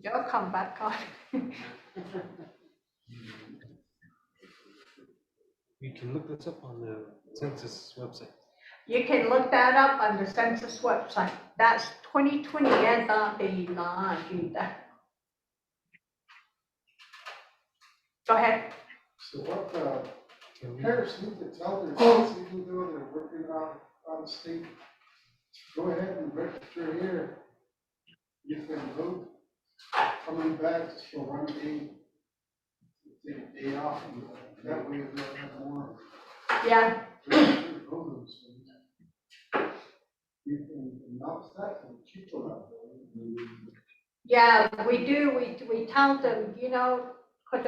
You'll come back on. You can look this up on the census website. You can look that up on the census website. That's 2020 and Go ahead. So what, parents need to tell their kids, even though they're working out of state, go ahead and register here. You can vote, coming back just for one day, take a day off, and that way they'll have more Yeah. registered voters. You can announce that and keep them up. Yeah, we do. We tell them, could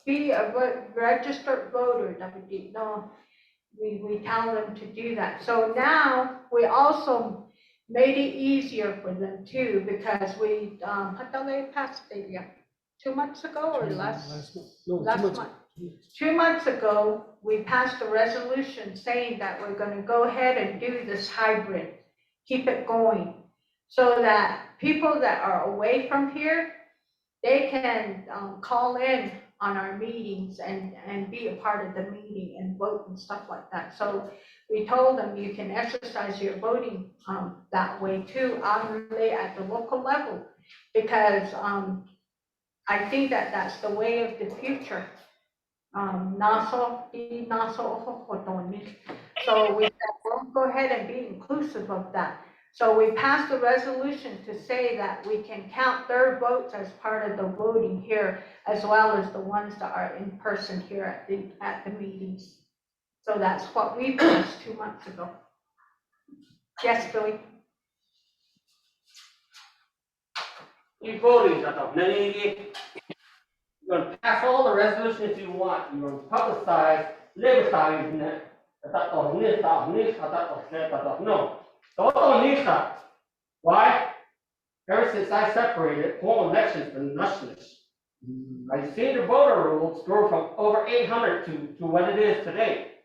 be a registered voter. We tell them to do that. So now we also made it easier for them too, because we, passed it 2 months ago or less? Last month. 2 months ago, we passed a resolution saying that we're going to go ahead and do this hybrid, keep it going, so that people that are away from here, they can call in on our meetings and be a part of the meeting and vote and stuff like that. So we told them you can exercise your voting that way too, obviously at the local level, because I think that that's the way of the future. So we said, we'll go ahead and be inclusive of that. So we passed a resolution to say that we can count their votes as part of the voting here, as well as the ones that are in person here at the meetings. So that's what we passed 2 months ago. Yes, Billy? You voting, you're gonna pass all the resolutions you want, you're gonna publicize, liberalize it. No. Why? Ever since I separated, home elections been nothingness. I've seen the voter rolls grow from over 800 to what it is today.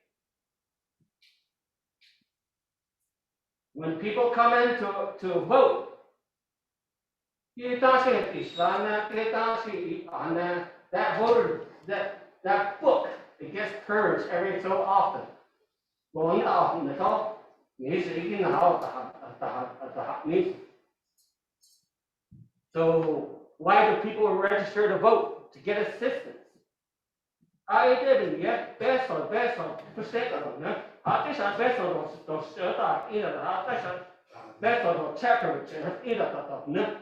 When people come in to vote, that voter, that book it gets purged every so often. 我们啊，你说你是一定好你 So why do people register to vote? To get assistance. I didn't get best不是这种呢，这是 best 都学到一的啊，但是 best 都 chapter 一的呢。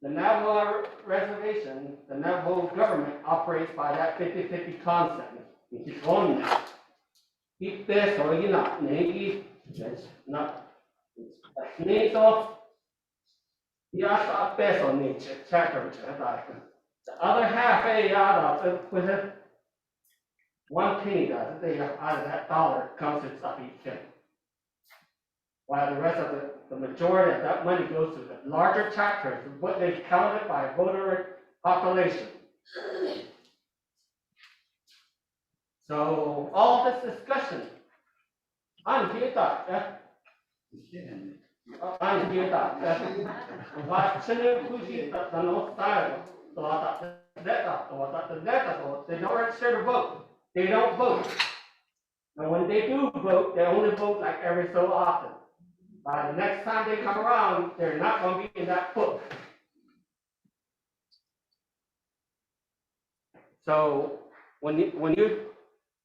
The Navajo reservation, the Navajo government operates by that 50-50 concept. It's on that. If best or you not, maybe that's not. It's off. Yes, best on nature, chapter. The other half, with it, 1 penny does it, out of that dollar comes to Ts'ah Bii. While the rest of the majority of that money goes to the larger chapters, what they counted by voter population. So all this discussion, I'm here that. I'm here that. Why shouldn't we the north side? They don't register to vote. They don't vote. And when they do vote, they only vote like every so often. By the next time they come around, they're not going to be in that book. So when you're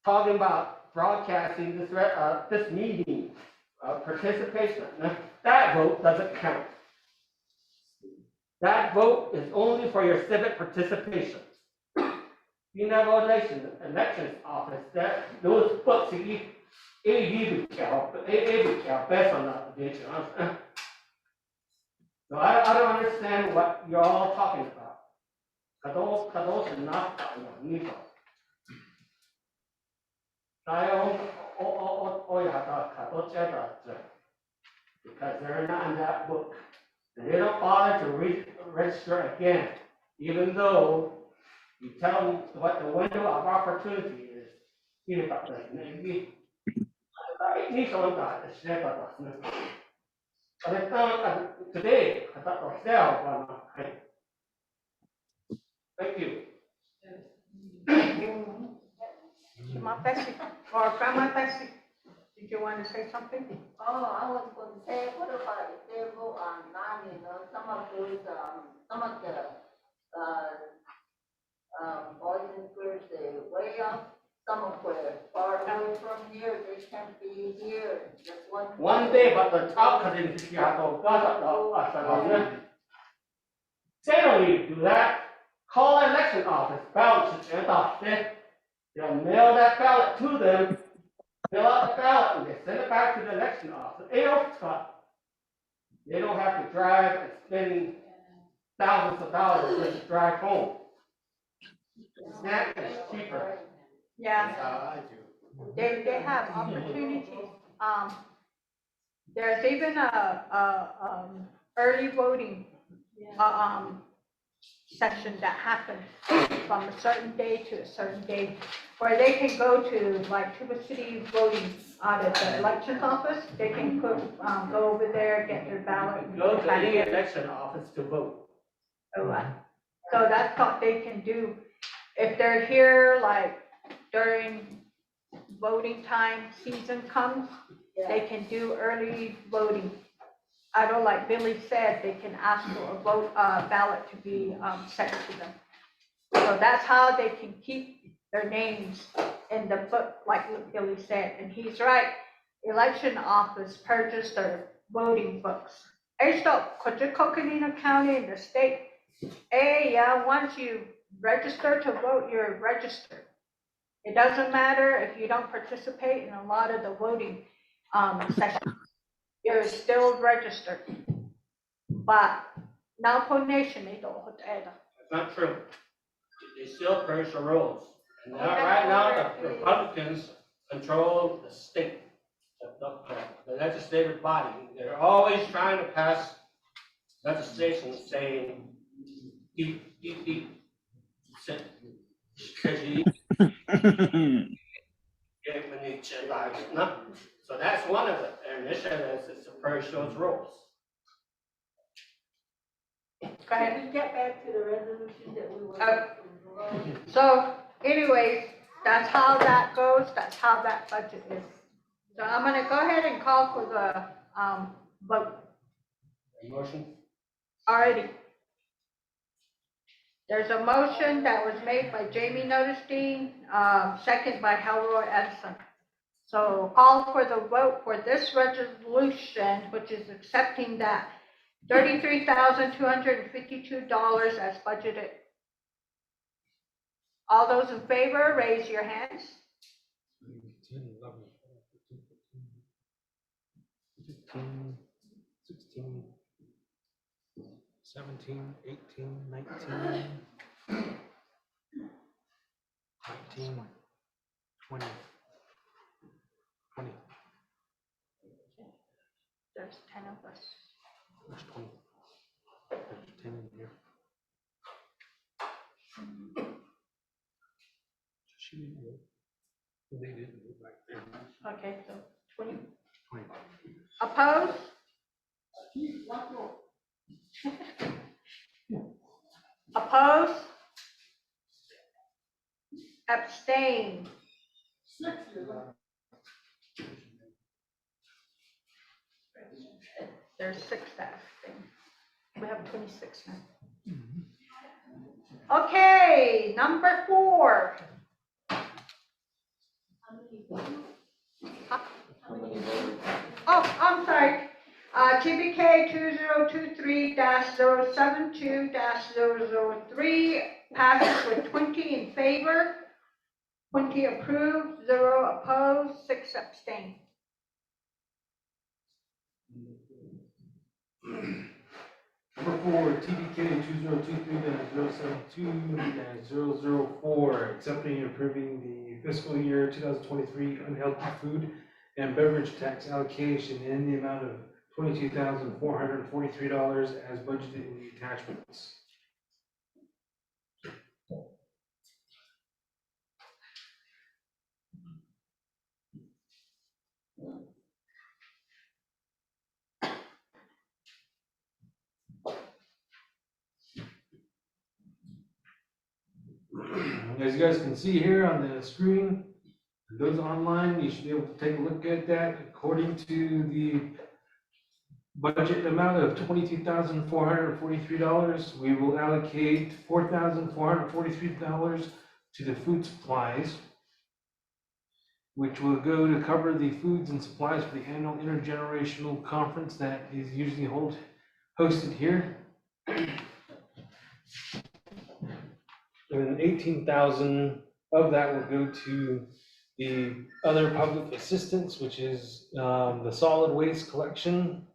talking about broadcasting this meeting, participation, that vote doesn't count. That vote is only for your civic participation. You know, elections office, that those books best on that. So I don't understand what you're all talking about. Kados should not because they're not in that book. And they don't bother to register again, even though you tell them what the window of opportunity is. Today, I thought, thank you. Ma Bessie, or Grandma Bessie, did you want to say something? Oh, I was going to say, what about if they vote online, some of those, some of the, boys and girls, they way up, some of where far away from here, they can't be here, just one day, but the top couldn't they don't need to do that. Call the election office, ballot should adopt it. They'll mail that ballot to them, fill out the ballot, and they send it back to the election office. They don't have to drive and spend thousands of dollars just to drive home. Snack is cheaper. Yeah, That's how I do. they have opportunities. There's even a early voting, session that happens from a certain day to a certain day, where they can go to like Tuba City voting out of the elections office. They can go over there, get their ballot. And Go get to back any in. election office to vote. So that's what they can do. If they're here, like during voting time season comes, they can do early voting. I don't, like Billy said, they can ask for a ballot to be sent to them. So that's how they can keep their names in the book, like Billy said. And he's right, election office purchased their voting books. Coconino County in the state, once you register to vote, you're registered. It doesn't matter if you don't participate in a lot of the voting sessions. You're still registered. But Navajo Nation, they don't hold that. That's not true. They still purge the rolls. And right now, the Republicans control the state, the legislative body. They're always trying to pass legislation saying, beep. So that's one of their initiatives, is to purge those rolls. Go ahead. Can we get back to the resolution that we were? So anyways, that's how that goes, that's how that budget is. So I'm gonna go ahead and call for the, vote Motion? already. There's a motion that was made by Jamie Noticing, second by Halroy Edison. So call for the vote for this resolution, which is accepting that $33,252 as budgeted. All those in favor, raise your hands. 10, 11, 15, 16, 17, 18, 19, 19, 20, 20. There's 10 of us. There's 20. There's 10 in here. She didn't vote. They didn't vote back there. Okay, so 20. 20. Opposed? Opposed? Abstain? There's 6 that abstain. We have 26 now. Okay, number 4. Oh, I'm sorry. TBK 2023-072-003 passes with 20 in favor, 20 approved, 0 opposed, 6 abstain. Number 4, TDK 2023-072-004, accepting and approving the fiscal year 2023 unhealthy food and beverage tax allocation in the amount of $22,443 as budgeted in the attachments. As you guys can see here on the screen, those online, you should be able to take a look at that. According to the budget amount of $22,443, we will allocate $4,443 to the food supplies, which will go to cover the foods and supplies for the annual intergenerational conference that is usually hosted here. And 18,000 of that will go to the other public assistance, which is the solid waste collection,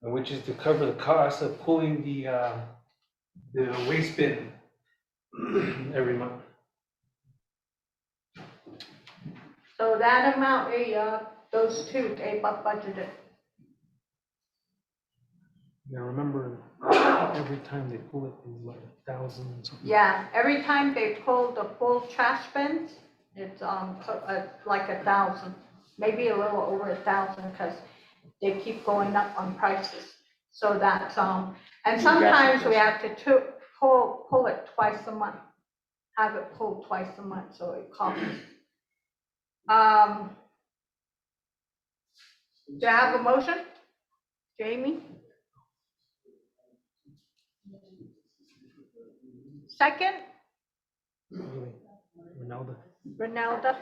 which is to cover the cost of pulling the waste bin every month. So that amount, those two, they budgeted. Now remember, every time they pull it, it's like 1,000 and something. Yeah, every time they pull the full trash bins, it's like 1,000, maybe a little over 1,000, because they keep going up on prices. So that's and sometimes we have to pull it twice a month, have it pulled twice a month, so it costs. Do I have a motion? Jamie? Second? Ronaldo. Ronaldo?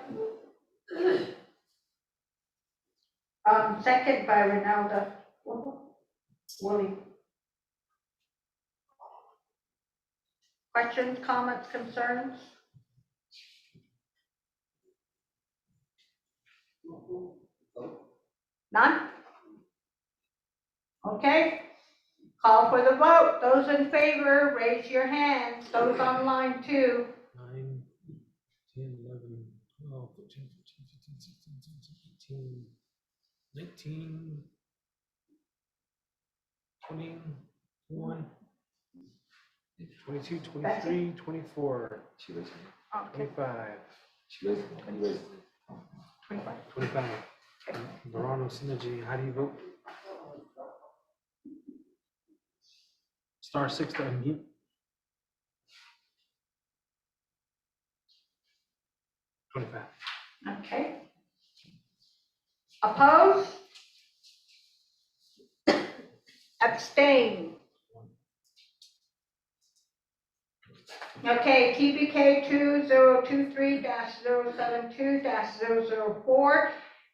Second by Ronaldo. Willie. Questions, comments, concerns? None? Okay. Call for the vote. Those in favor, raise your hands. Those online too. 9, 10, 11, 12, 13, 14, 15, 16, 17, 18, 19, 20, 21, 22, 23, 24, Okay, 25, 25. 25. Verano Synergy, how do you vote? *6 to unmute. 25. Okay. Oppose? Abstain? Okay, TBK 2023-072-004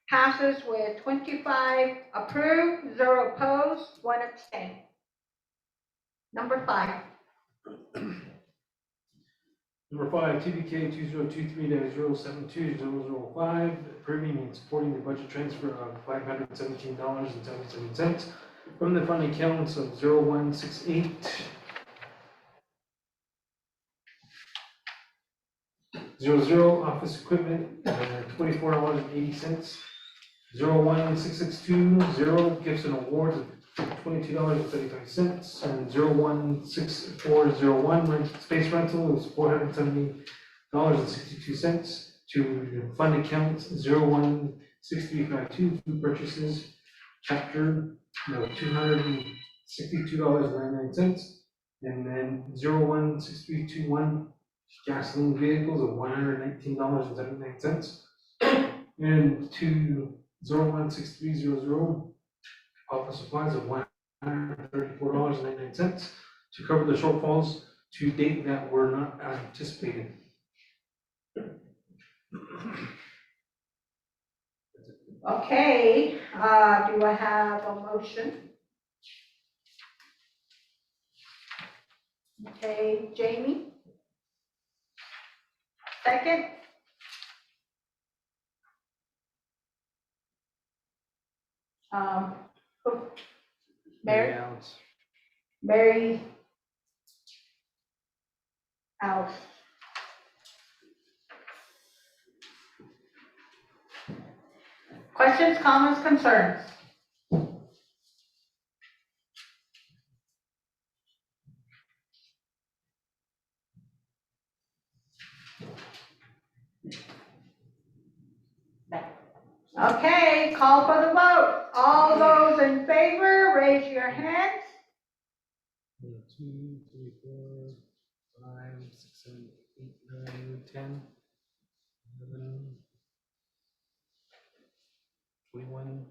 passes with 25 approved, 0 opposed, 1 abstain. Number 5. Number 5, TBK 2023-072-005, approving and supporting the budget transfer of $517.77 from the fund accounts of 0168 office equipment, $24.80. 016620 gifts and awards of $22.35, and 016401 space rental is $470.62 to the fund account 016352 food purchases chapter $262.99, and then 016321 gasoline vehicles of $119.79, and to 016300 office supplies of $134.99 to cover the shortfalls to date that were not anticipated. Okay, do I have a motion? Okay, Jamie? Second? Who? Mary? Alice. Mary? Alice? Questions, comments, concerns? Okay, call for the vote. All those in favor, raise your hands. 1, 2, 3, 4, 5, 6, 7, 8, 9, 10, 11, 21,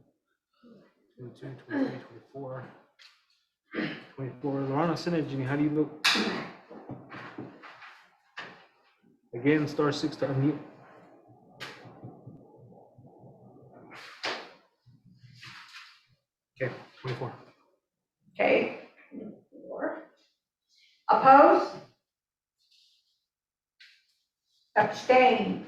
22, 23, 24, 24. Lorana Synergy, how do you vote? Again, *6 to unmute. Okay, 24. Okay. 4. Oppose? Abstain?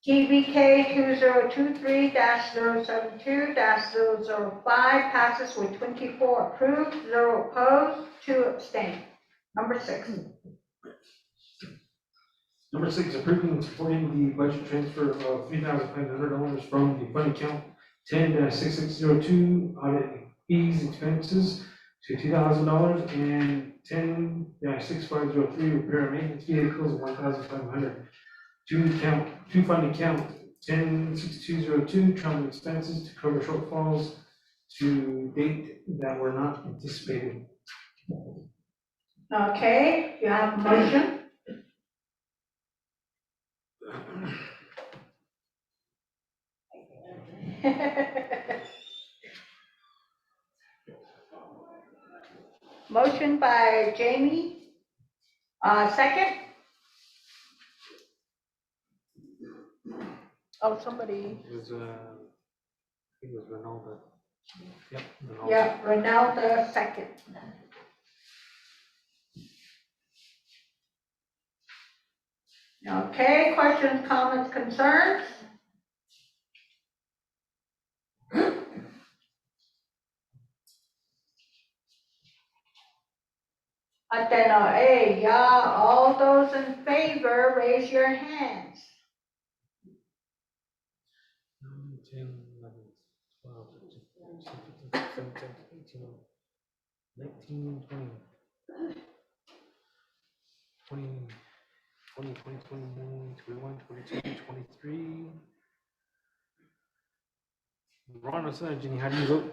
TBK 2023-072-005 passes with 24 approved, 0 opposed, 2 abstain. Number 6. Number 6, approving and supporting the budget transfer of $3,500 from the fund account 10-6602 audit fees expenses to $2,000, and 10-6503 repair and maintenance vehicles of $1,500 to fund account 10-6202 travel expenses to cover shortfalls to date that were not anticipated. Okay, you have a motion? Motion by Jamie. Second? Oh, somebody, It was, I think it was Ronaldo. Yep, Ronaldo. yeah, Ronaldo, second. Okay, questions, comments, concerns? Ateno A, yeah, all those in favor, raise your hands. 9, 10, 11, 12, 13, 14, 15, 16, 17, 18, 19, 20, 20, 21, 22, 23. Ron, what's that, Jenny? How do you vote?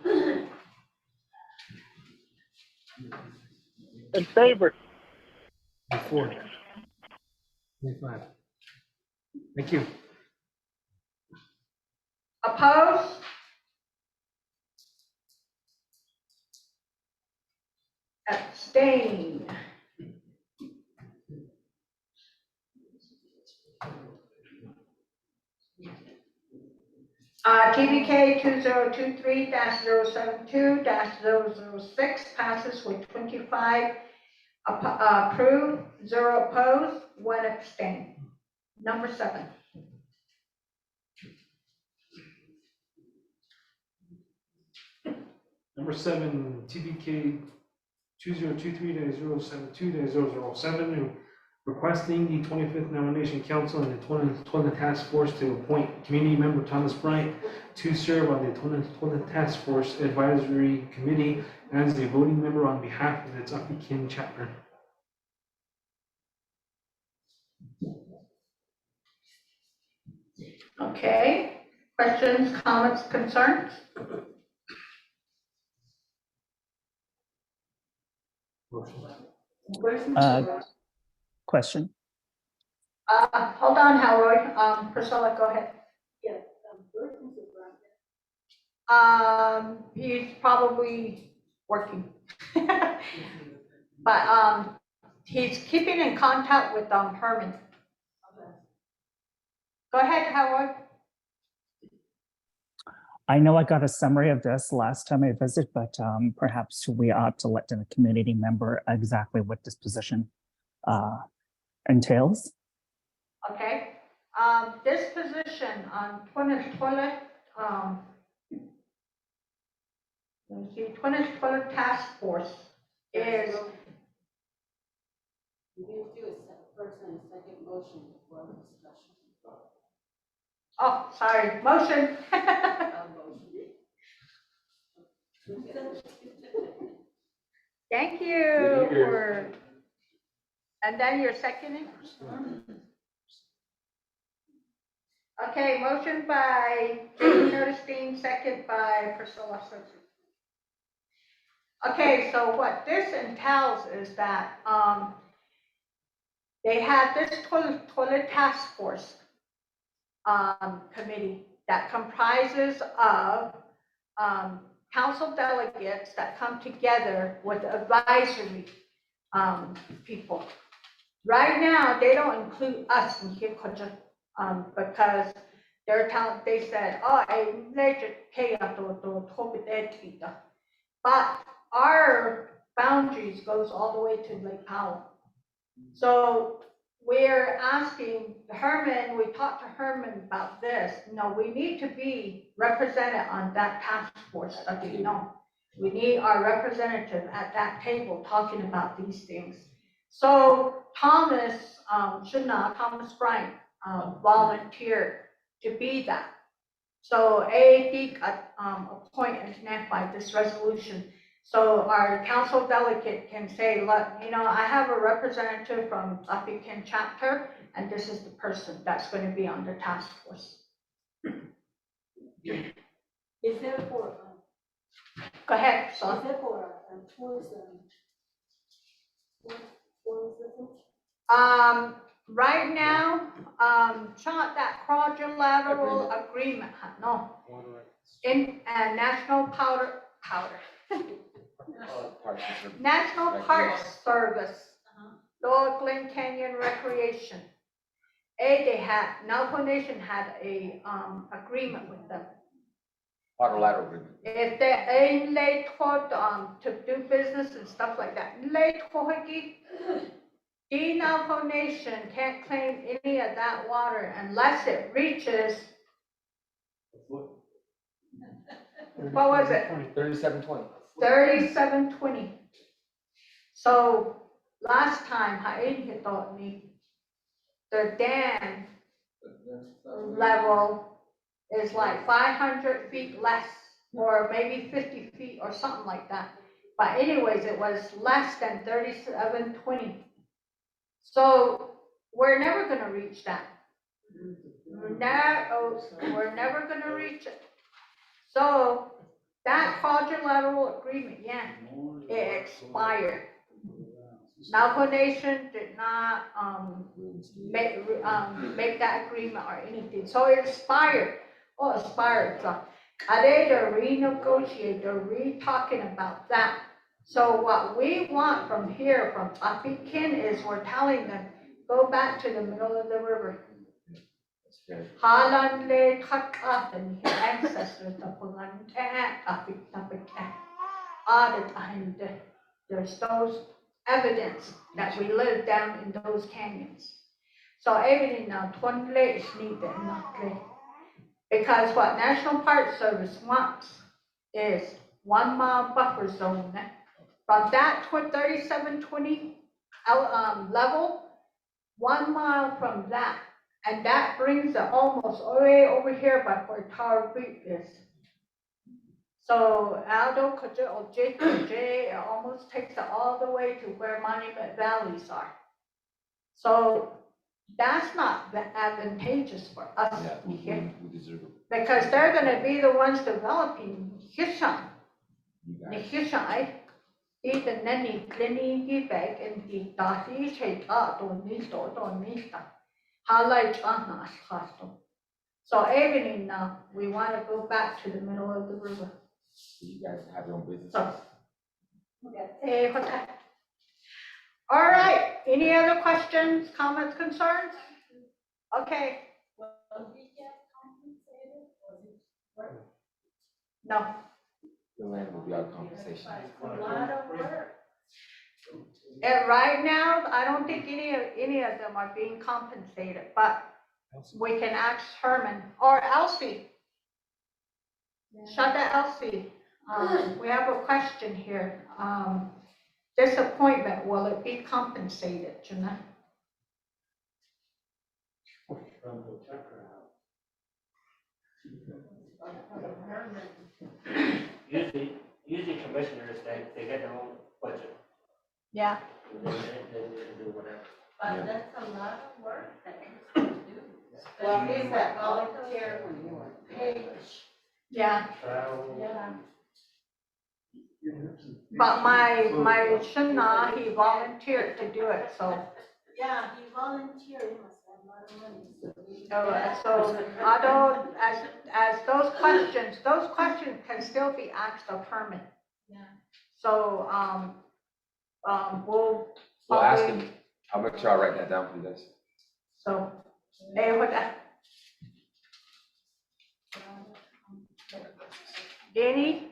In favor. 24. 25. Thank you. Opposed? Abstain. TBK 2023-072-006 passes with 25 approved, 0 opposed, 1 abstain. Number 7. Number 7, TBK 2023-072-007, requesting the 25th Nomination Council and the 2020 Task Force to appoint community member Thomas Bryant to serve on the 2020 Task Force Advisory Committee as a voting member on behalf of its Ts'ah Bii chapter. Okay, questions, comments, concerns? Question. Hold on, Howard. Priscilla, go ahead. He's probably working. But he's keeping in contact with Herman. Go ahead, Howard. I know I got a summary of this last time I visited, but perhaps we ought to let the community member exactly what this position entails. Okay. This position on toilet, toilet task force is. You didn't do a first and second motion for discussion. Oh, sorry, motion. Thank you for, and then you're seconding? Okay, motion by Jamie Notestein, second by Priscilla Sosa. Okay, so what this entails is that they have this toilet task force committee that comprises of council delegates that come together with advisory people. Right now, they don't include us in here because they said, oh, but our boundaries goes all the way to Lake Powell. So we're asking Herman, we talked to Herman about this. No, we need to be represented on that task force, we need our representative at that table talking about these things. So Thomas Bryant volunteered to be that. So AAD got appointed by this resolution. So our council delegate can say, look, I have a representative from Ts'ah Bii chapter, and this is the person that's going to be on the task force. Is there for, Go ahead, is so. there for tourism? Right now, that quadrilateral agreement, no, in National National Park Service, Lower Glen Canyon Recreation. Navajo Nation had a agreement with them. Quadrilateral agreement. If they lay to do business and stuff like that, the Navajo Nation can't claim any of that water unless it reaches. What was it? 3720. 3720. So last time, Haiti told me the dam level is like 500 feet less, or maybe 50 feet or something like that. But anyways, it was less than 3720. So we're never going to reach that. We're never going to reach it. So that quadrilateral agreement, it expired. Navajo Nation did not, make that agreement or anything, so it expired, are they to renegotiate, they're re-talking about that. So what we want from here, from Ts'ah Bii Kin, is we're telling them, go back to the middle of the river. Halan le Taka, and your ancestors, the and there's those evidence that we live down in those canyons. So everything now, 20 is needed, not late. Because what National Park Service wants is 1 mile buffer zone. From that 3720 level, 1 mile from that, and that brings it almost way over here by where Tower Creek is. So Aldo, or J, it almost takes it all the way to where Monument Valleys are. So that's not advantageous for us here. Because they're gonna be the ones developing Hishan. The Hishan, the nanny clinic back and the Dahi Cheta, don't need that. Highlight on us, hostile. So evening now, we wanna go back to the middle of the river. You guys have your own business. So, all right, any other questions, comments, concerns? Okay. No. The land will be our compensation. A lot of work. And right now, I don't think any of them are being compensated, but we can ask Herman or Elsie. Shut that, Elsie. We have a question here. This appointment, will it be compensated, Jeanette? Usually commissioners, they get their own budget. Yeah. They do whatever. But that's a lot of work that you do. Well, is that volunteer when you were paid? Yeah, Yeah. but my Shana, he volunteered to do it, so. Yeah, he volunteered, he must have a lot of money. So although, as those questions can still be asked of Herman. Yeah. So, we'll We'll ask probably, him. I'll make sure I write that down for you guys. so, any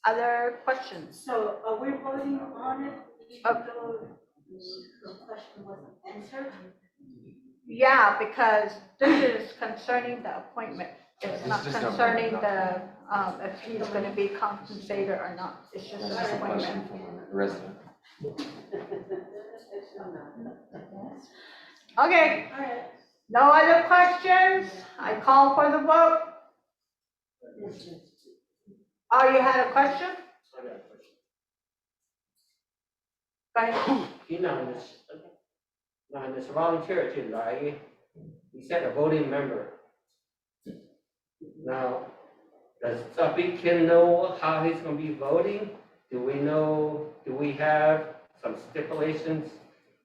other questions? So are we voting on it, even though the question wasn't answered? Yeah, because this is concerning the appointment. It's not It's just concerning number. the, if he's gonna be compensated or not. It's just That's an just a question appointment. from a resident. Okay, All right. no other questions? I call for the vote. Oh, you had a question? Go ahead. In this volunteer thing, right? He said a voting member. Now, does Ts'ah Bii Kin know how he's gonna be voting? Do we have some stipulations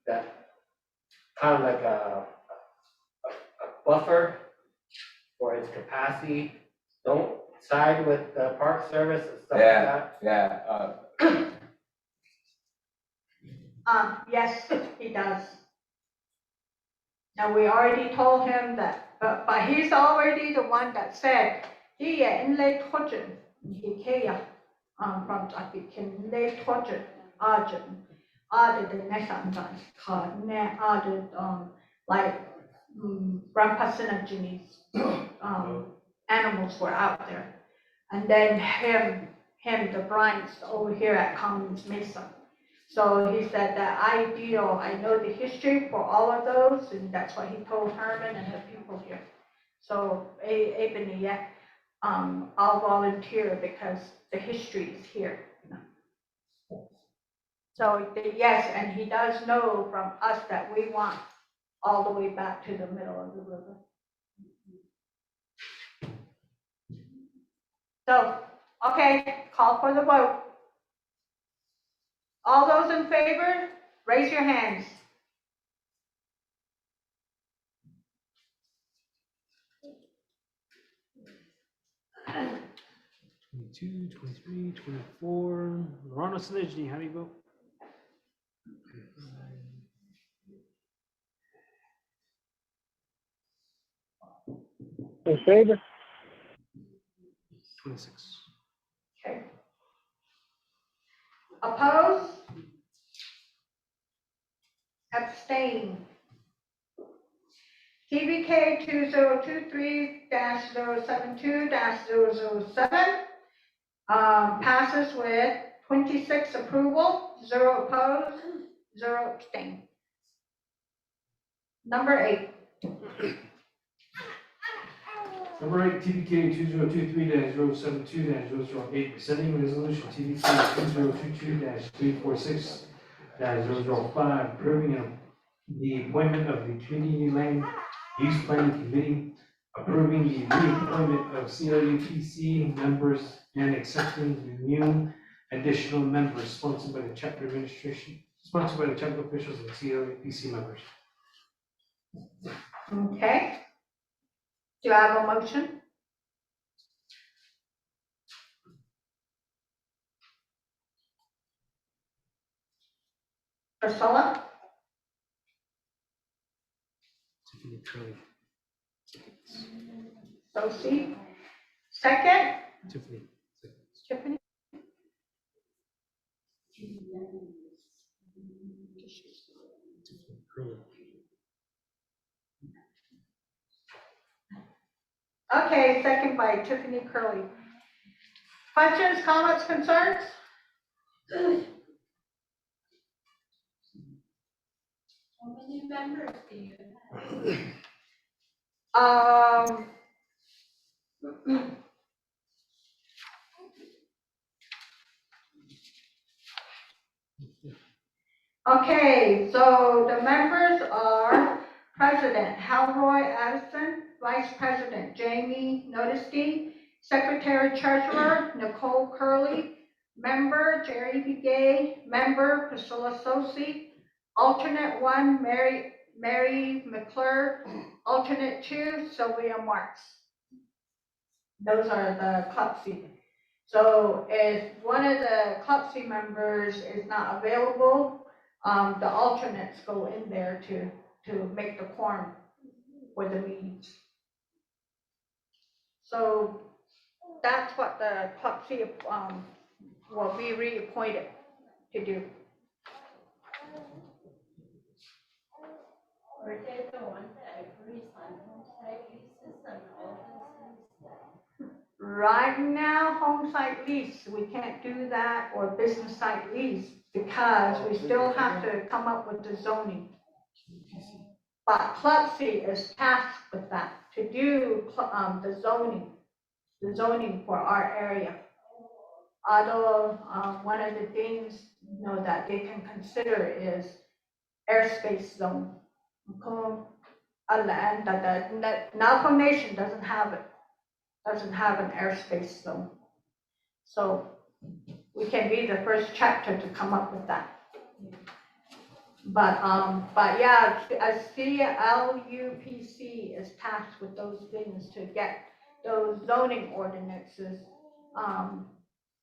that kind of like a buffer for its capacity? Don't side with the Park Service and stuff like that? Yeah, Yes, he does. Now, we already told him that, but he's already the one that said, he inlay torture, he kaya, from Ts'ah Bii Kin, inlay torture, the next like, Grandpa Synergy's, animals were out there. And then the Bryants over here at Commons Mesa. So he said that I know the history for all of those, and that's what he told Herman and the people here. So, Ebony, yeah, I'll volunteer because the history is here. So, yes, and he does know from us that we want all the way back to the middle of the river. So, okay, call for the vote. All those in favor, Raise your hands. 22, 23, 24. Lorano Snidgeny, how do you vote? In favor? 26. Okay. Oppose? Abstain? TBK 2023-072-007 passes with 26 approval, 0 opposed, 0 abstain. Number 8. Number 8, TBK 2023-072-008, rescinding resolution TBK 2022-346-005, approving the appointment of the Community Land Use Planning Committee, approving the reappointment of CLUPC members, and accepting the new additional members sponsored by the chapter administration, sponsored by the chapter officials and CLUPC members. Okay. Do I have a motion? Priscilla? Tiffany Curley. Sophie? Second? Tiffany. Tiffany? Tiffany Curley. Okay, second by Tiffany Curley. Questions, comments, concerns? How many members do you Okay, so the members are President Halroy Addison, Vice President Jamie Notesty, Secretary Treasurer Nicole Curley, Member Jerry B. Gay, Member Priscilla Sosi, Alternate 1 Mary McClure, Alternate 2 Sylvia Marks. Those are the CLUPC. So if one of the CLUPC members is not available, the alternates go in there to make the quorum for the meetings. So that's what the CLUPC will be reappointed to do. Or they the one that agrees on homestead uses and all those things. Right now, home site lease, we can't do that, or business site lease, because we still have to come up with the zoning. But CLUPC is tasked with that, to do the zoning for our area. Although, one of the things, that they can consider is airspace zone. A land that the Navajo Nation doesn't have it. Doesn't have an airspace zone. So we can be the first chapter to come up with that. But yeah, a CLUPC is tasked with those things to get those zoning ordinances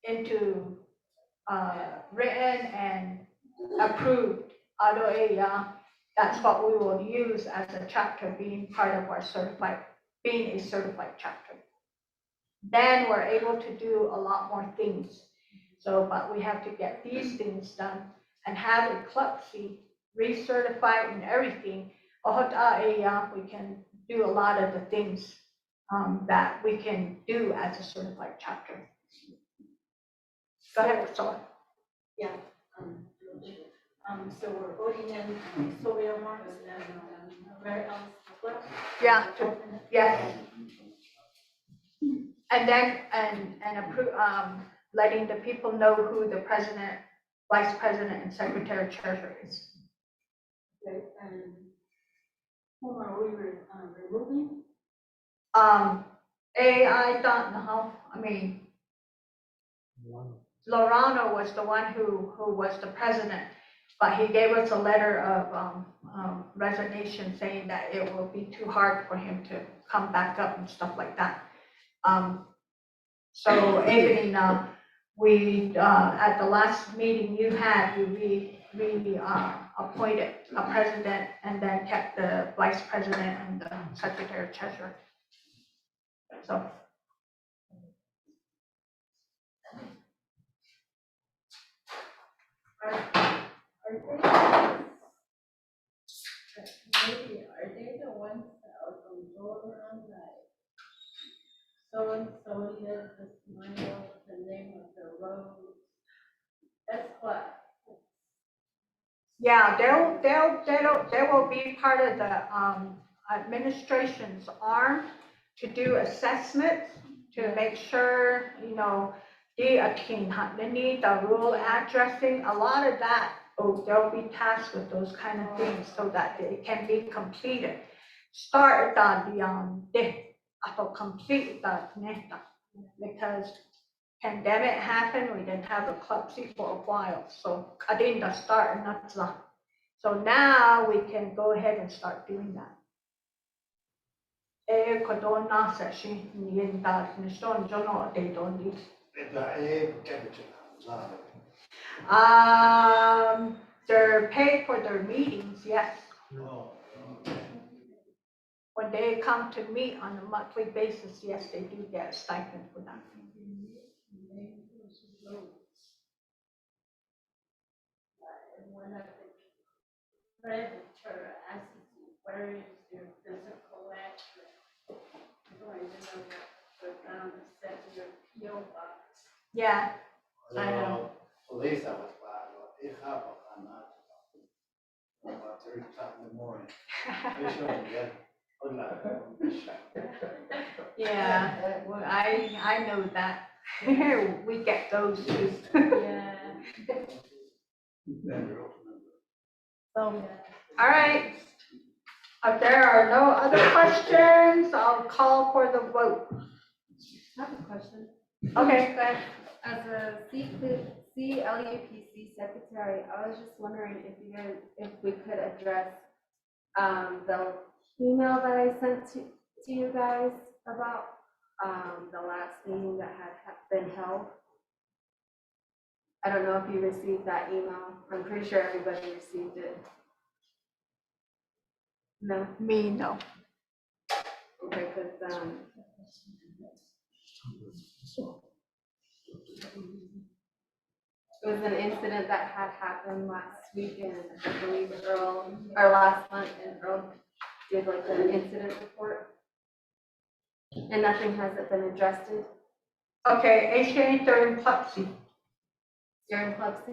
into written and approved. That's what we will use as a chapter, being part of our being a certified chapter. Then we're able to do a lot more things. So, but we have to get these things done and have a CLUPC recertified and everything. We can do a lot of the things that we can do as a certified chapter. Go ahead, Priscilla. Yeah. So we're voting in Sylvia Marks and Mary Alice McClure. Yeah, yes. And then, and approve, letting the people know who the president, vice president, and secretary treasurer is. Okay, and whom are we removing? I don't know, Lorano was the one who was the president. But he gave us a letter of resignation saying that it will be too hard for him to come back up and stuff like that. So Evelyn, we, at the last meeting you had, we appointed a president and then kept the vice president and the secretary treasurer. So. Are they the ones that are going to go around like, so and so lives this mile, the name of the road? That's what. Yeah, they will be part of the administration's arm to do assessments to make sure, you know, they need the rural addressing, a lot of that, they'll be tasked with those kind of things so that it can be completed. Start complete because pandemic happened, we didn't have a club seat for a while, so I didn't start enough. So now we can go ahead and start doing that. They're paid for their meetings, yes. When they come to meet on a monthly basis, yes, they do get a stipend for that. One of the creditor asks you, where is your physical address? You don't even know what we're down to set your PO box. Yeah, I know. Police I was bad, it happened, about 3 o'clock in the morning. I showed them, yeah. Yeah, well, I know that. We get those too. Yeah. So, all right. If there are no other questions, I'll call for the vote. I have a question. Okay, go ahead. As a CLUPC secretary, I was just wondering if we could address the email that I sent to you guys about the last meeting that had been held. I don't know if you received that email. I'm pretty sure everybody received it. No? Me, no. Okay, because it was an incident that had happened last week, and I believe Earl, or last month, and Earl did like an incident report. And nothing hasn't been addressed. Okay, HA, they're in Club C. You're in Club C?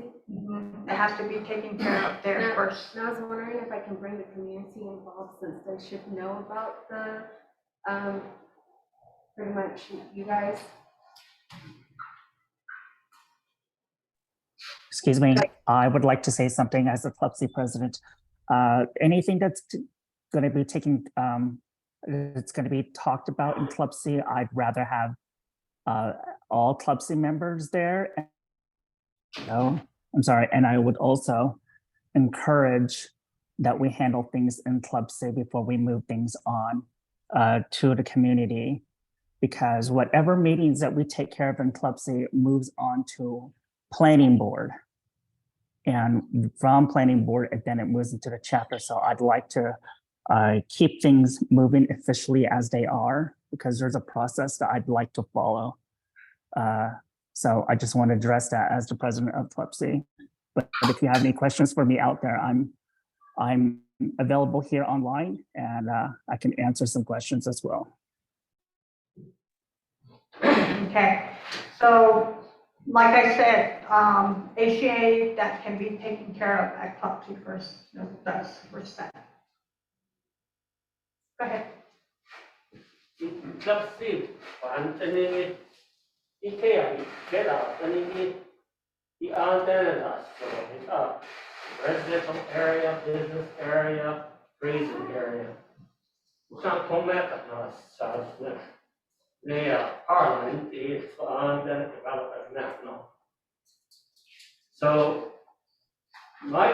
It has to be taken care of there first. And I was wondering if I can bring the community involved, since they should know about the, pretty much you guys. Excuse me, I would like to say something as a Club C president. Anything that's going to be taken, it's going to be talked about in Club C, I'd rather have all Club C members there. No, I'm sorry, and I would also encourage that we handle things in Club C before we move things on to the community, because whatever meetings that we take care of in Club C moves on to planning board. And from planning board, and then it moves into the chapter. So I'd like to keep things moving officially as they are, because there's a process that I'd like to follow. So I just want to address that as the president of Club C. But if you have any questions for me out there, I'm available here online, and I can answer some questions as well. Okay, so like I said, HCA, that can be taken care of at Club C first. That's first step. Go ahead. Club C, Anthony, get out, the antennas, residential area, business area, grazing area. Usan kometa na sa Parliament is antenna developers now. So My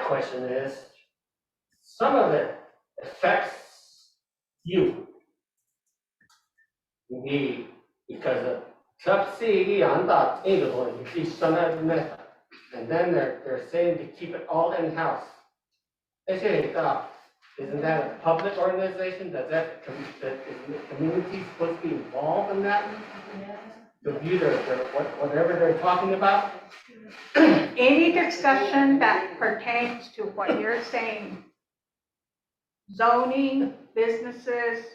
question is, some of it affects you, me, because of Ts'ah on that table, you see some of it, and then they're saying to keep it all in-house. They say, isn't that a public organization? Does that, is the community supposed to be involved in that? To view whatever they're talking about? Any discussion that pertains to what you're saying, zoning, businesses,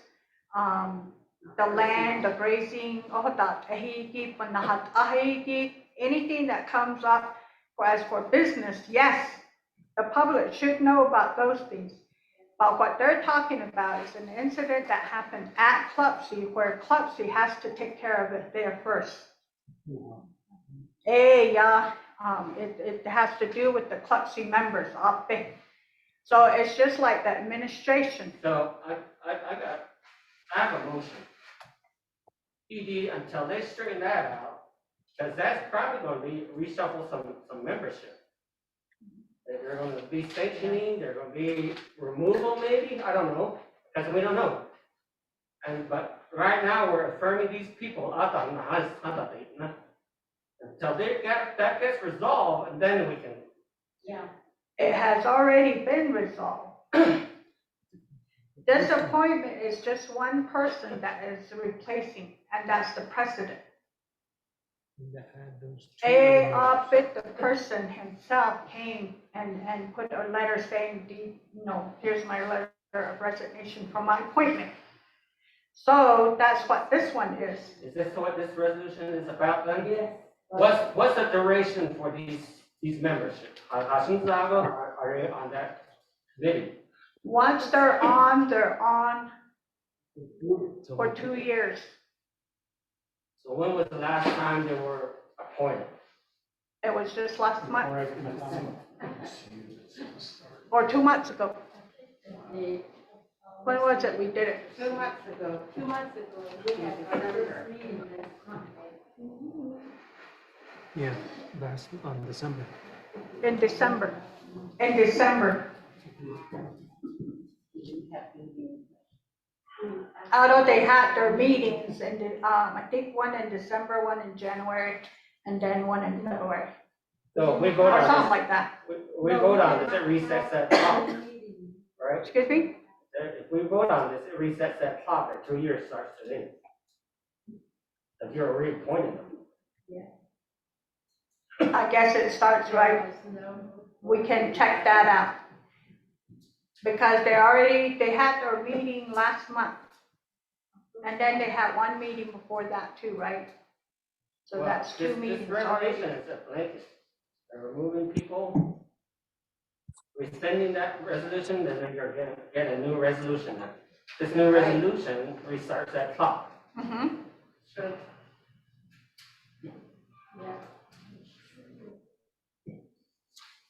the land, the grazing, anything that comes up as for business, yes, the public should know about those things. But what they're talking about is an incident that happened at Klupsi, where Klupsi has to take care of it there first. It has to do with the Klupsi members up there. So it's just like the administration. So I have a motion. Until they straighten that out, because that's probably going to be reshuffle some membership. They're going to be sanctioning, they're going to be removal maybe, I don't know, because we don't know. But right now, we're affirming these people until that gets resolved, and then we can. Yeah. It has already been resolved. This appointment is just one person that is replacing, and that's the president. The person himself came and put a letter saying, here's my letter of resignation from my appointment. So that's what this one is. Is this what this resolution is about then? Yes. What's the duration for these memberships? Are they on that committee? Once they're on for 2 years. So when was the last time they were appointed? It was just last month. Or 2 months ago. When was it we did it? 2 months ago. 2 months ago, we had our first meeting this month. Yeah, on December. In December. In December. Although they had their meetings, and I think one in December, one in January, and then one in February. So we vote Or on something this. like that. We vote on this, it resets that clock, right? Excuse me? If we vote on this, it resets that clock at 2 years starts today. If you're reappointing them. I guess it starts right. We can check that out. Because they had their meeting last month. And then they had one meeting before that too, right? So Well, that's 2 meetings This already. resolution is a blanket. They're removing people, rescinding that resolution, then you're getting a new resolution. This new resolution restarts that clock. Mm-hmm. Sure.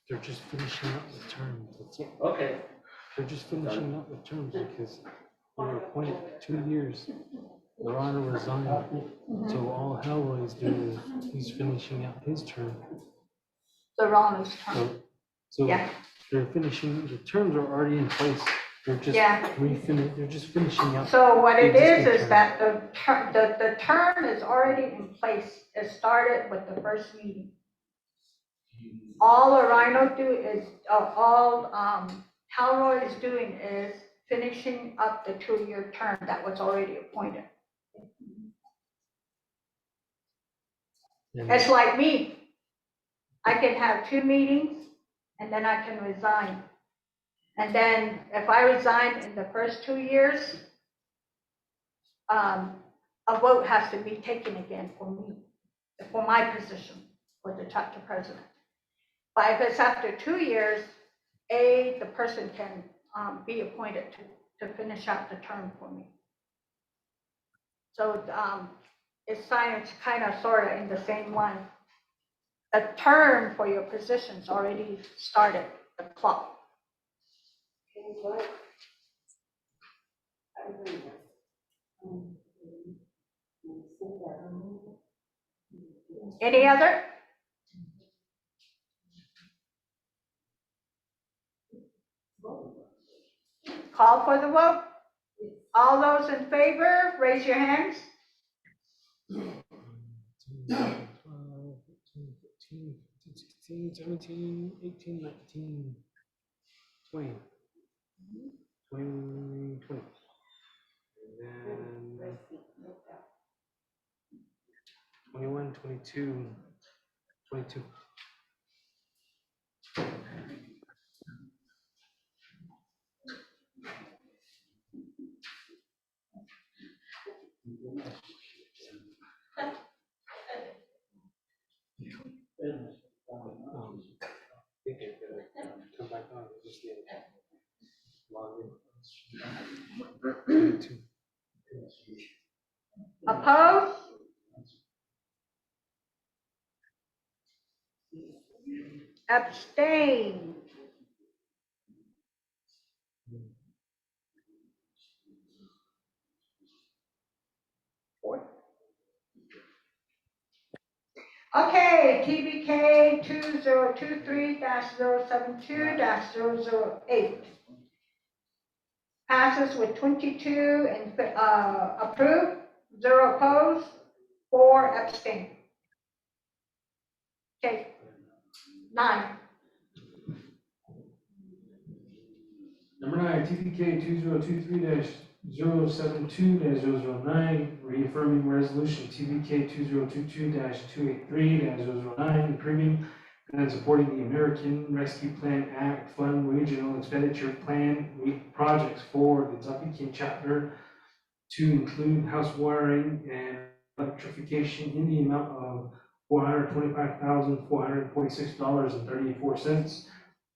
They're just finishing up the terms. That's it. Okay. They're just finishing up the terms because they were appointed for 2 years. Their honor resigned. So all Hellroy is doing is he's finishing out his term. The Ronald's term. So Yeah. they're finishing, the terms are already in place. They're just they're just finishing out. So what it the is existing that the term is already in place. It started with the first meeting. All a Rhino do is, Hellroy is doing is finishing up the 2-year term that was already appointed. And It's like me. I can have 2 meetings and then I can resign. And then if I resign in the first 2 years, a vote has to be taken again for me, for my position, for the chapter president. But if it's after 2 years, the person can be appointed to finish out the term for me. So it's kind of sort of in the same line. The term for your position's already started, the clock. Any other? Call for the vote. All those in favor, raise your hands. 12, 13, 14, 15, 16, 17, 18, 19, 20. 20, 20. And then 21, 22, 22. I think I gotta come back on, just need to log in. 22. Opposed? Abstain? Okay, TBK 2023-072-008. Passes with 22 and approved, 0 opposed, 4 abstain. Okay, 9. Number 9, TPK 2023-072-009, reaffirming resolution TPK 2022-283-009, approving and supporting the American Rescue Plan Act Fund Regional Expenditure Plan projects for the Ts'ah Bii chapter to include house wiring and electrification in the amount of $425,446.34.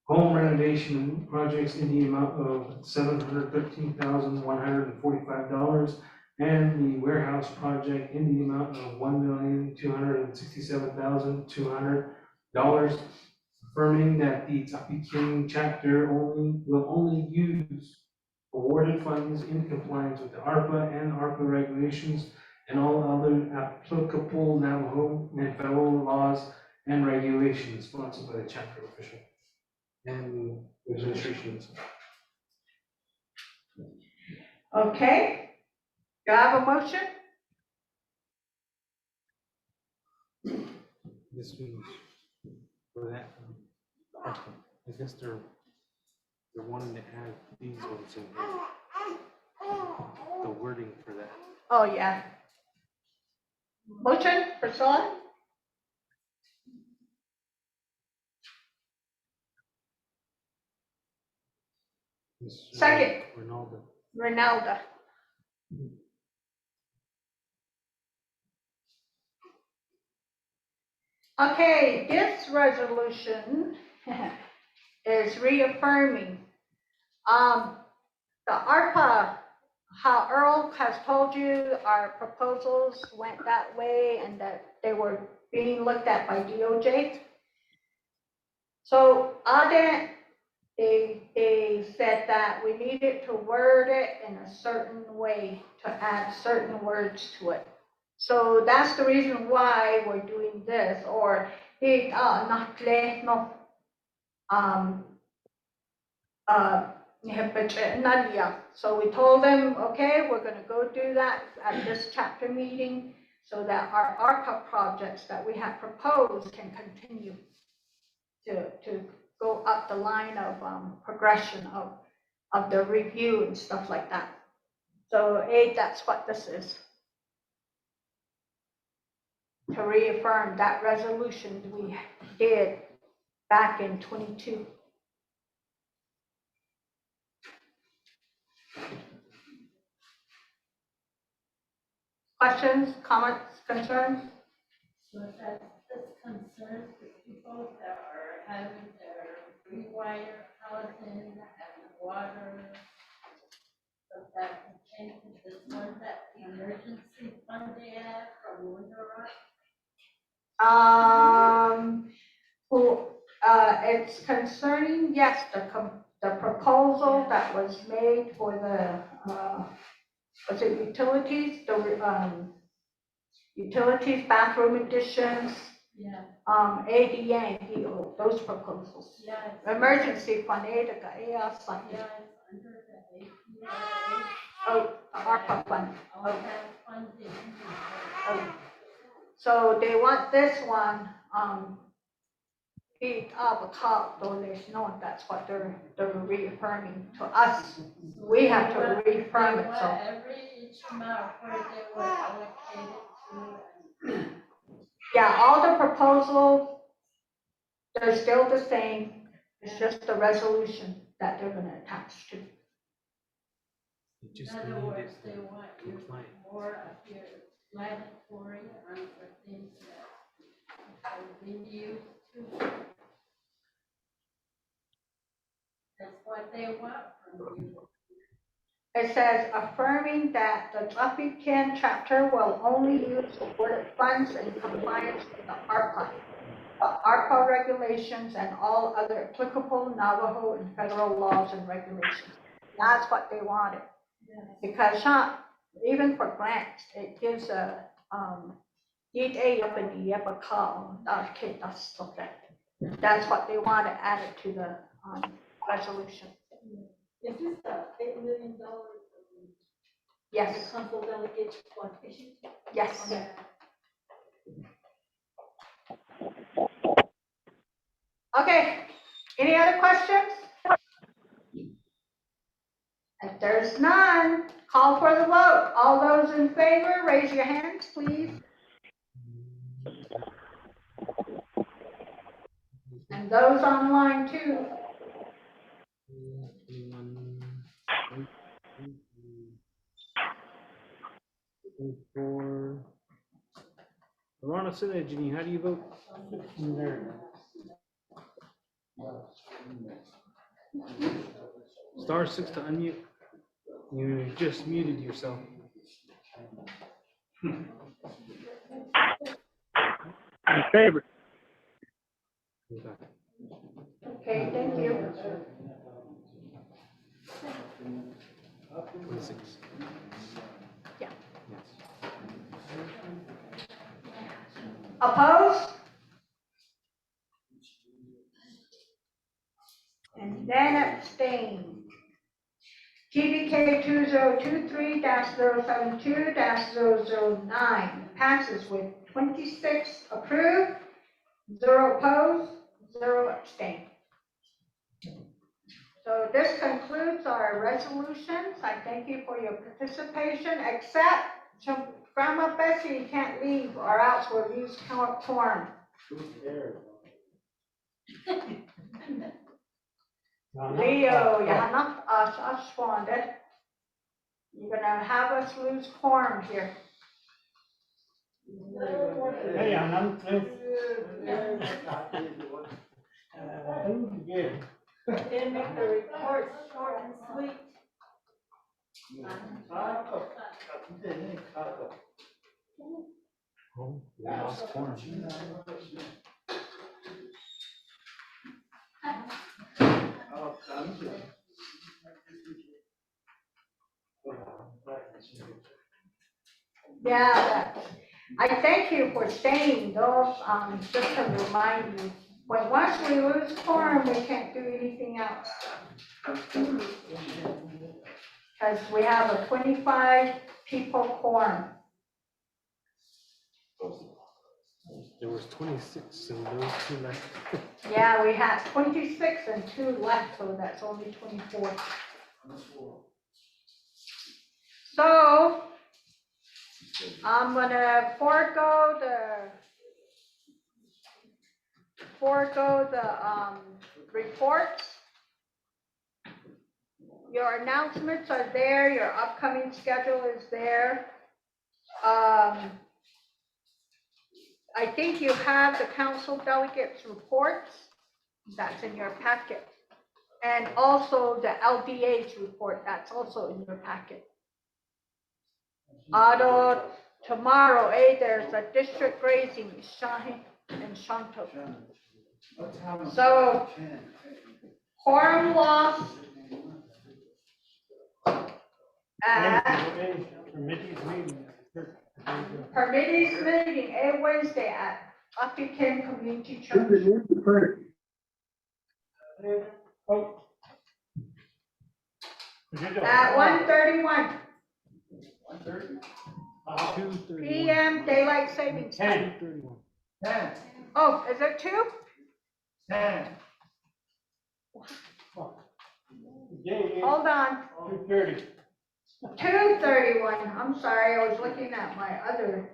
Home renovation projects in the amount of $713,145, and the warehouse project in the amount of $1,267,200, affirming that the Ts'ah Bii chapter will only use awarded funds in compliance with the ARPA and ARPA regulations and all other applicable Navajo and federal laws and regulations sponsored by the chapter official and administrations. Okay, do I have a motion? This means for that, I guess they're wanting to add these ones in here. The wording for that. Oh, yeah. Motion, Priscilla? Second. Ronaldo. Ronaldo. Okay, this resolution is reaffirming the ARPA, how Earl has told you, our proposals went that way and that they were being looked at by DOJ. So they said that we needed to word it in a certain way to add certain words to it. So that's the reason why we're doing this, or so we told them, okay, we're gonna go do that at this chapter meeting so that our ARPA projects that we have proposed can continue to go up the line of progression of the review and stuff like that. So that's what this is. To reaffirm that resolution we did back in 22. Questions, comments, concerns? So that this concerns the people that are having their rewire housing and water. So that can change to this one that the emergency fund they have from Winter Rock. It's concerning, yes, the proposal that was made for the, was it utilities, the utilities, bathroom additions, Yeah, ADA, those proposals. yeah. Emergency fund, ADA, Yeah, it's under the Oh, the ARPA fund. All that funding. Oh. So they want this one, beat up a top donation, that's what they're reaffirming to us. We have to reaffirm it, so. Every each amount where they were allocated to. Yeah, all the proposals, they're still the same. It's just the resolution that they're gonna attach to. Just In other need words, it they want you compliant. more of your mandatory on for things that have been used to. That's what they want from you. It says affirming that the Ts'ah Bii Kien chapter will only use awarded funds in compliance with the ARPA regulations and all other applicable Navajo and federal laws and regulations. That's what they wanted. Because even for grants, it gives a, that's what they want to add it to the, resolution. Is this the $8 million Yes, council delegates want issued? yes. Okay, any other questions? If there's none, call for the vote. All those in favor, raise your hands, please. And those online too. 24. Lorna, say that, Ginny, how do you vote? *6 to unmute. You just muted yourself. In favor. Okay, thank you. 26. Yeah. Yes. Opposed? And then abstain. TBK 2023-072-009 passes with 26 approved, 0 opposed, 0 abstain. So this concludes our resolutions. I thank you for your participation, except Grandma Bessie, you can't leave or else we'll use quorum. Leo, you have not responded. You're gonna have us lose quorum here. Hey, I'm They make the report short and sweet. Oh, we lost quorum. Yeah, I thank you for saying those, just to remind you, when once we lose quorum, we can't do anything else. Because we have a 25 people quorum. There was 26 and those 2 left. Yeah, we had 26 and 2 left, so that's only 24. So I'm gonna forego the reports. Your announcements are there, your upcoming schedule is there. I think you have the council delegates reports, that's in your packet. And also the LDH report, that's also in your packet. Although tomorrow, there's a district grazing in Shanto. So quorum loss at Permittees meeting every Wednesday at Upton Community Church. at 1:31 2:31. PM, daylight savings time. 2:31. 10, Oh, is it 2? 10. Hold on. 2:30. 2:31, I'm sorry, I was looking at my other.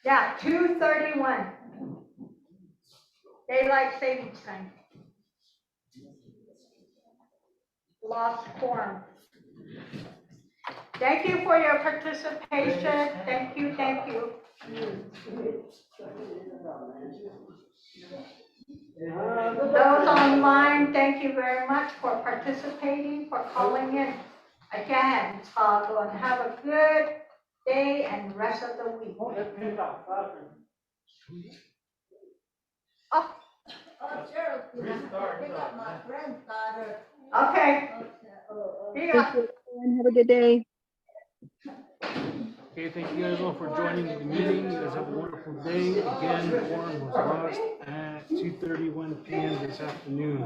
Yeah, 2:31. Daylight savings time. Lost quorum. Thank you for your participation. Thank you, thank you. Those online, thank you very much for participating, for calling in. Again, Chicago, and have a good day and rest of the week. Oh, Cheryl, pick up my granddaughter. Okay. See ya. Have a good day. Okay, thank you guys all for joining the meeting. You guys have a wonderful day. Again, the quorum was lost at 2:31 PM this afternoon.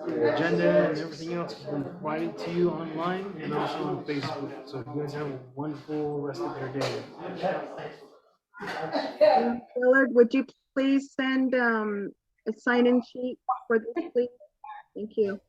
The agenda and everything else has been provided to you online and also on Facebook. So you guys have a wonderful rest of your day. Willard, would you please send a sign-in sheet for this, please? Thank you.